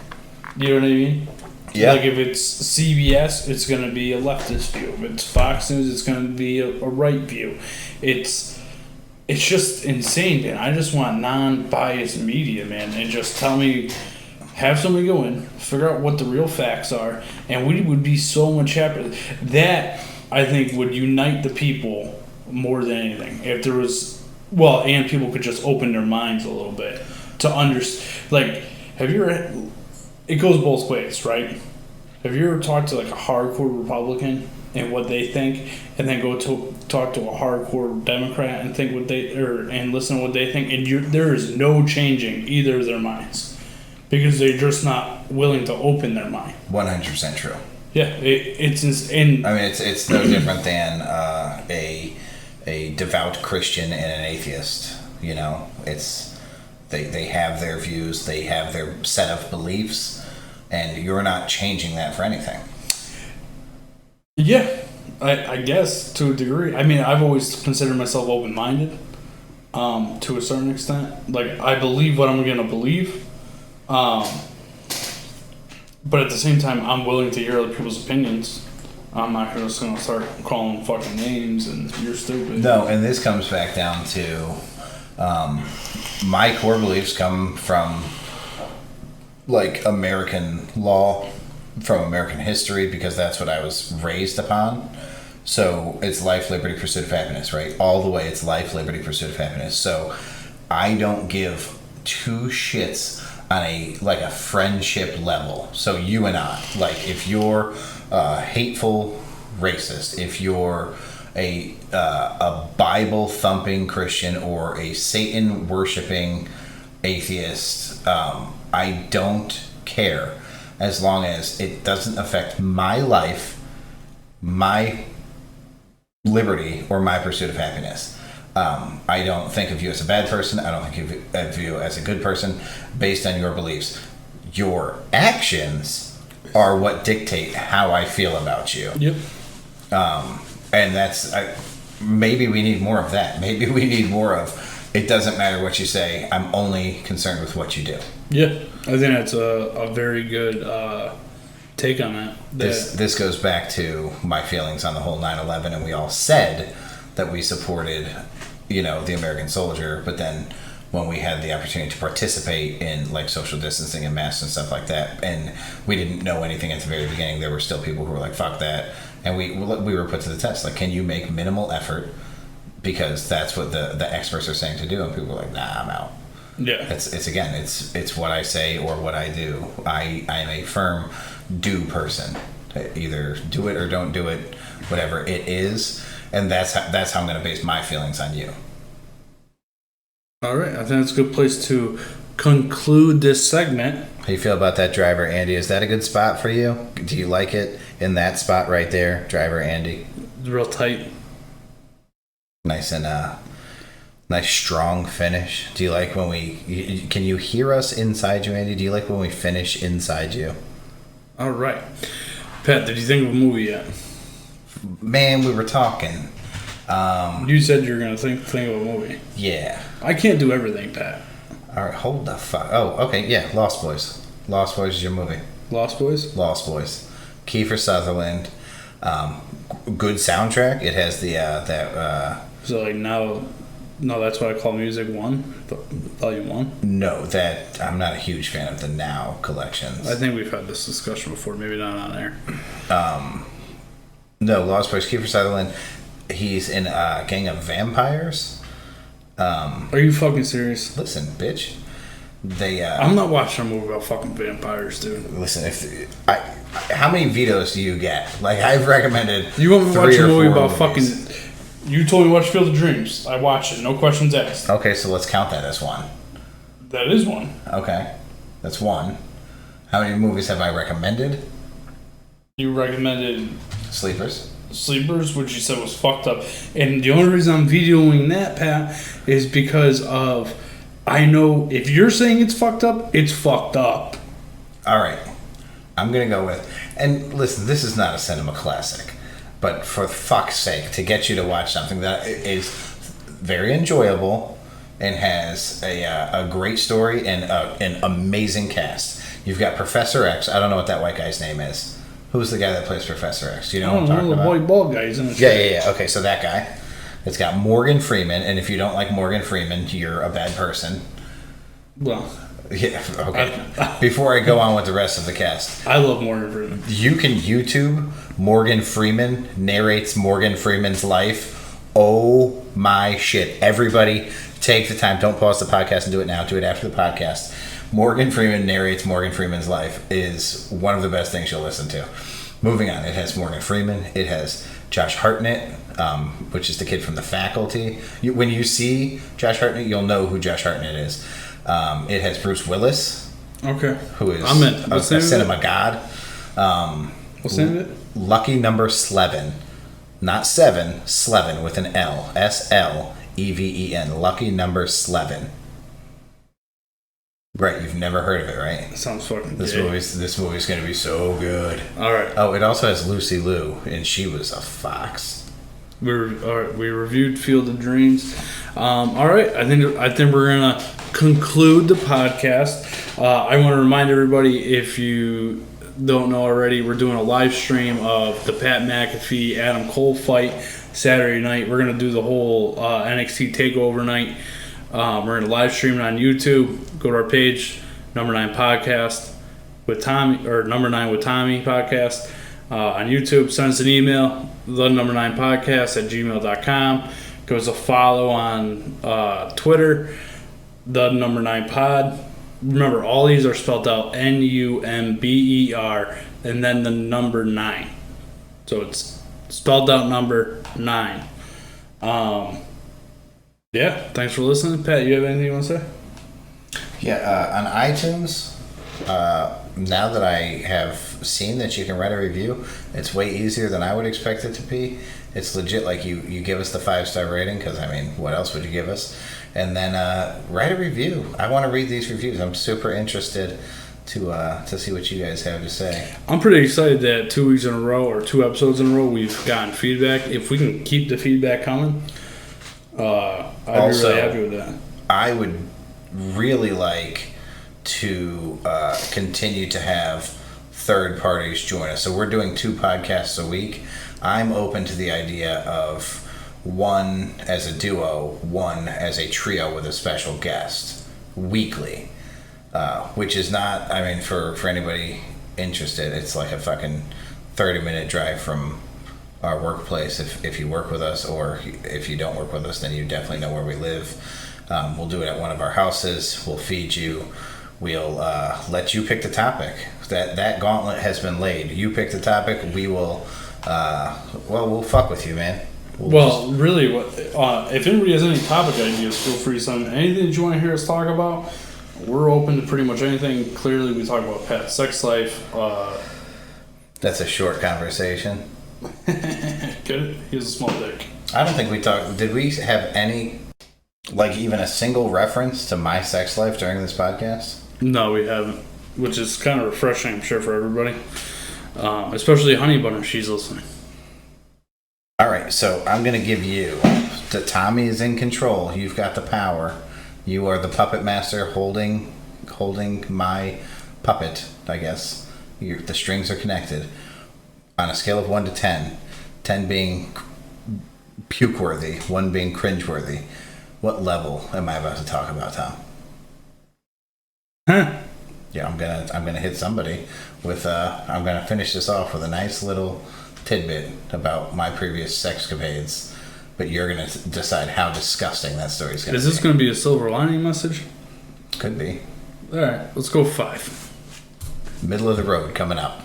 You know what I mean? Yeah. Like if it's CBS, it's going to be a leftist view. If it's Fox News, it's going to be a right view. It's just insane, man. I just want non-biased media, man. And just tell me, have somebody go in, figure out what the real facts are, and we would be so much happier. That, I think, would unite the people more than anything. If there was, and people could just open their minds a little bit to understand. Like, have you ever... It goes both ways, right? Have you ever talked to like a hardcore Republican and what they think, and then go to talk to a hardcore Democrat and think and listen to what they think, and there is no changing either of their minds because they're just not willing to open their mind. 100% true. Yeah, it's insane. I mean, it's no different than a devout Christian and an atheist. It's. They have their views, they have their set of beliefs, and you're not changing that for anything. Yeah, I guess to a degree. I mean, I've always considered myself open-minded to a certain extent. Like, I believe what I'm going to believe, but at the same time, I'm willing to hear other people's opinions. I'm not just going to start calling fucking names and you're stupid. No, and this comes back down to... my core beliefs come from like American law, from American history, because that's what I was raised upon. So it's life, liberty, pursuit of happiness, right? All the way it's life, liberty, pursuit of happiness. So I don't give two shits on a friendship level. So you and I, like if you're a hateful racist, if you're a Bible thumping Christian or a Satan worshipping atheist, I don't care as long as it doesn't affect my life, my liberty, or my pursuit of happiness. I don't think of you as a bad person. I don't think of you as a good person based on your beliefs. Your actions are what dictate how I feel about you. Yep. And that's, maybe we need more of that. Maybe we need more of, it doesn't matter what you say, I'm only concerned with what you do. Yeah, I think that's a very good take on that. This goes back to my feelings on the whole 9/11, and we all said that we supported, the American soldier, but then when we had the opportunity to participate in like social distancing and masks and stuff like that, and we didn't know anything at the very beginning, there were still people who were like, fuck that. And we were put to the test. Like, can you make minimal effort? Because that's what the experts are saying to do. And people were like, nah, I'm out. Yeah. It's what I say or what I do. I am a firm do person. Either do it or don't do it, whatever it is. And that's how I'm going to base my feelings on you. All right. I think that's a good place to conclude this segment. How you feel about that driver, Andy? Is that a good spot for you? Do you like it in that spot right there, driver Andy? It's real tight. Nice and nice strong finish. Do you like when can you hear us inside you, Andy? Do you like when we finish inside you? All right. Pat, did you think of a movie yet? Man, we were talking. You said you were going to think of a movie. Yeah. I can't do everything, Pat. All right, hold the fuck. Oh, okay, yeah, Lost Boys. Lost Boys is your movie. Lost Boys? Lost Boys. Kiefer Sutherland. Good soundtrack. It has the So like now, no, that's what I call Music 1, Volume 1. No, that I'm not a huge fan of the Now collections. I think we've had this discussion before, maybe not on air. No, Lost Boys. Kiefer Sutherland. He's in a gang of vampires. Are you fucking serious? Listen, bitch. They. I'm not watching a movie about fucking vampires, dude. Listen, how many vetoes do you get? Like, I've recommended. You want me to watch a movie about movies. fucking? You told me to watch Field of Dreams. I watched it. No questions asked. Okay, so let's count that as one. That is one. Okay, that's one. How many movies have I recommended? You recommended Sleepers, which you said was fucked up. And the only reason I'm videoing that, Pat, is because of I know if you're saying it's fucked up, it's fucked up. All right. I'm going to go with... And listen, this is not a cinema classic. But for fuck's sake, to get you to watch something that is very enjoyable and has a great story and an amazing cast. You've got Professor X. I don't know what that white guy's name is. Who's the guy that plays Professor X? Do you know what I'm talking about? The white bald guy, isn't it? Yeah. Okay, so that guy. It's got Morgan Freeman, and if you don't like Morgan Freeman, you're a bad person. Well... Yeah, okay. Before I go on with the rest of the cast. I love Morgan Freeman. You can YouTube Morgan Freeman narrates Morgan Freeman's life. Oh my shit. Everybody take the time. Don't pause the podcast and do it now. Do it after the podcast. Morgan Freeman narrates Morgan Freeman's life is one of the best things you'll listen to. Moving on. It has Morgan Freeman. It has Josh Hartnett, which is the kid from The Faculty. When you see Josh Hartnett, you'll know who Josh Hartnett is. It has Bruce Willis, who is a cinema god. What's the name of it? Lucky Number Slevin, not seven, Slevin with an L, Sleven. Lucky Number Slevin. Right, you've never heard of it, right? That sounds fucking This movie's gonna be so good. All right. Oh, it also has Lucy Liu, and she was a fox. We reviewed Field of Dreams. All right, I think we're gonna conclude the podcast. I want to remind everybody, if you don't know already, we're doing a live stream of the Pat McAfee Adam Cole fight Saturday night. We're gonna do the whole NXT Takeover night. We're gonna live stream it on YouTube. Go to our page, Number 9 Podcast with Tommy, or Number 9 with Tommy Podcast on YouTube. Send us an email, the Number 9 Podcast at gmail.com. Give us a follow on Twitter, the Number 9 Pod. Remember, all these are spelled out Number, and then the number 9. So it's spelled out number 9. Yeah, thanks for listening. Pat, you have anything you want to say? Yeah, on iTunes, now that I have seen that you can write a review, it's way easier than I would expect it to be. It's legit, like you give us the 5-star rating, because, I mean, what else would you give us? And then write a review. I want to read these reviews. I'm super interested to see what you guys have to say. I'm pretty excited that 2 weeks in a row, or 2 episodes in a row, we've gotten feedback. If we can keep the feedback coming, I'd be really happy with that. I would really like to continue to have third parties join us. So we're doing 2 podcasts a week. I'm open to the idea of one as a duo, one as a trio with a special guest weekly, which is not, I mean, for anybody interested, it's like a fucking 30-minute drive from our workplace if you work with us, or if you don't work with us, then you definitely know where we live. We'll do it at one of our houses. We'll feed you. We'll let you pick the topic. That gauntlet has been laid. You pick the topic. We will. We'll fuck with you, man. Really, if anybody has any topic ideas, feel free to send anything that you want to hear us talk about. We're open to pretty much anything. Clearly, we talk about Pat's sex life. That's a short conversation. Get it? He has a small dick. I don't think we talked. Did we have any, like, even a single reference to my sex life during this podcast? No, we haven't. Which is kind of refreshing, I'm sure, for everybody. Especially Honey Bun if she's listening. All right, so I'm going to give you, Tommy is in control. You've got the power. You are the puppet master holding my puppet, I guess. The strings are connected. On a scale of 1 to 10, 10 being puke-worthy, 1 being cringe-worthy, what level am I about to talk about, Tom? Huh? Yeah, I'm gonna hit somebody with I'm gonna finish this off with a nice little tidbit about my previous sexcapades, but you're gonna decide how disgusting that story's gonna be. Is this gonna be a silver lining message? Could be. All right, let's go 5. Middle of the road coming up.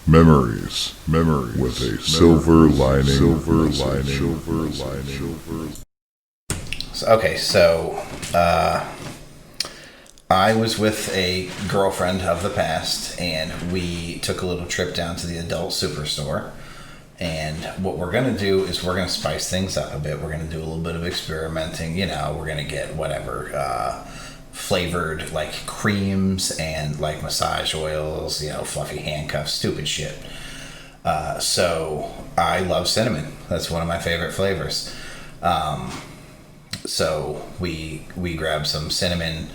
Memories with a silver lining. Okay, so I was with a girlfriend of the past, and we took a little trip down to the adult superstore. And what we're going to do is we're going to spice things up a bit. We're going to do a little bit of experimenting. You know, we're going to get whatever flavored, like, creams and, like, massage oils, you know, fluffy handcuffs, stupid shit. So I love cinnamon. That's one of my favorite flavors. So we grab some cinnamon.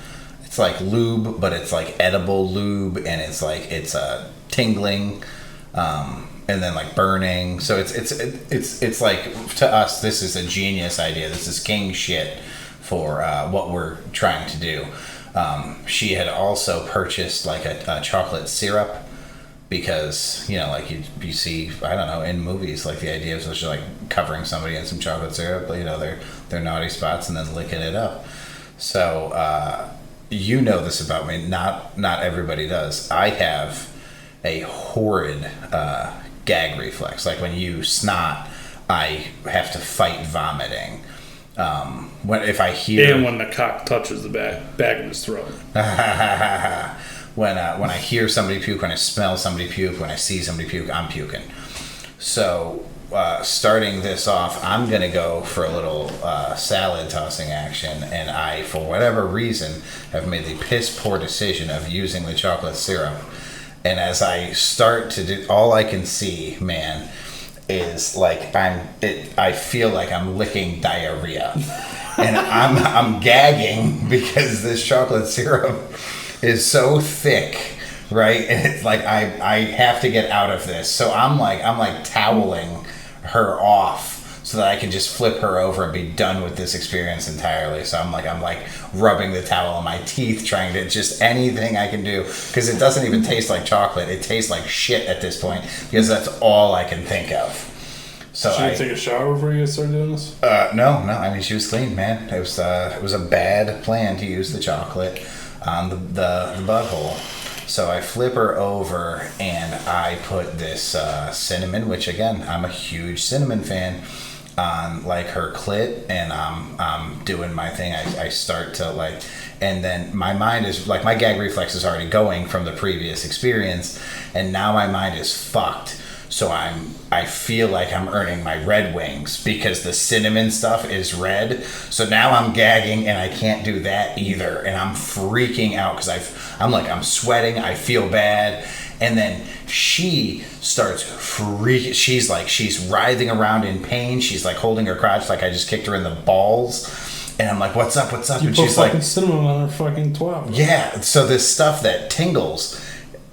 It's like lube, but it's like edible lube, and it's like it's tingling, and then like burning. So it's like, to us, this is a genius idea. This is king shit for what we're trying to do. She had also purchased like a chocolate syrup, because, you know, like you see, I don't know, in movies, like the idea of just like covering somebody in some chocolate syrup, you know, their naughty spots, and then licking it up. So you know this about me. Not everybody does. I have a horrid gag reflex. Like when you snot, I have to fight vomiting. If I hear, and when the cock touches the back of his throat. When I hear somebody puke, when I smell somebody puke, when I see somebody puke, I'm puking. So starting this off, I'm going to go for a little salad tossing action, and I, for whatever reason, have made the piss poor decision of using the chocolate syrup. And as I start to do, all I can see, man, is like I feel like I'm licking diarrhea, and I'm gagging because this chocolate syrup is so thick, right? And it's like I have to get out of this. So I'm like toweling her off so that I can just flip her over and be done with this experience entirely. So I'm like rubbing the towel on my teeth, trying to just anything I can do, because it doesn't even taste like chocolate. It tastes like shit at this point, because that's all I can think of. So Should you take a shower before you start doing this? No. I mean, she was clean, man. It was a bad plan to use the chocolate on the butthole. So I flip her over, and I put this cinnamon, which again, I'm a huge cinnamon fan, on like her clit, and I'm doing my thing. I start to like, and then my mind is like, my gag reflex is already going from the previous experience, and now my mind is fucked. So I feel like I'm earning my red wings, because the cinnamon stuff is red. So now I'm gagging, and I can't do that either, and I'm freaking out because I'm sweating. I feel bad, and then she starts freaking. She's writhing around in pain. She's like holding her crotch like I just kicked her in the balls, and I'm like, "What's up? What's up?" You and put she's fucking like, cinnamon on her fucking twat. "Yeah." So this stuff that tingles.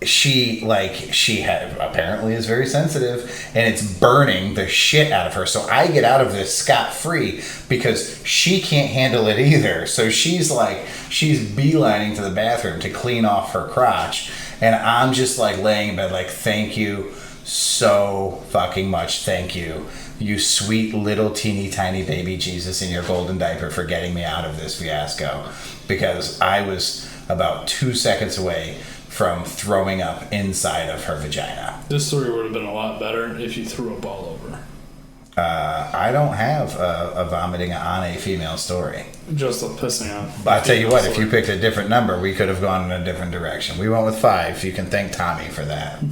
She apparently is very sensitive, and it's burning the shit out of her. So I get out of this scot-free because she can't handle it either. So she's beelining to the bathroom to clean off her crotch, and I'm just like laying in bed like, thank you so fucking much. Thank you, you sweet little teeny tiny baby Jesus in your golden diaper, for getting me out of this fiasco, because I was about 2 seconds away from throwing up inside of her vagina. This story would have been a lot better if you threw a ball over. I don't have a vomiting on a female story. Just a pissing on. But I tell you what, if you picked a different number, we could have gone in a different direction. We went with 5. You can thank Tommy for that.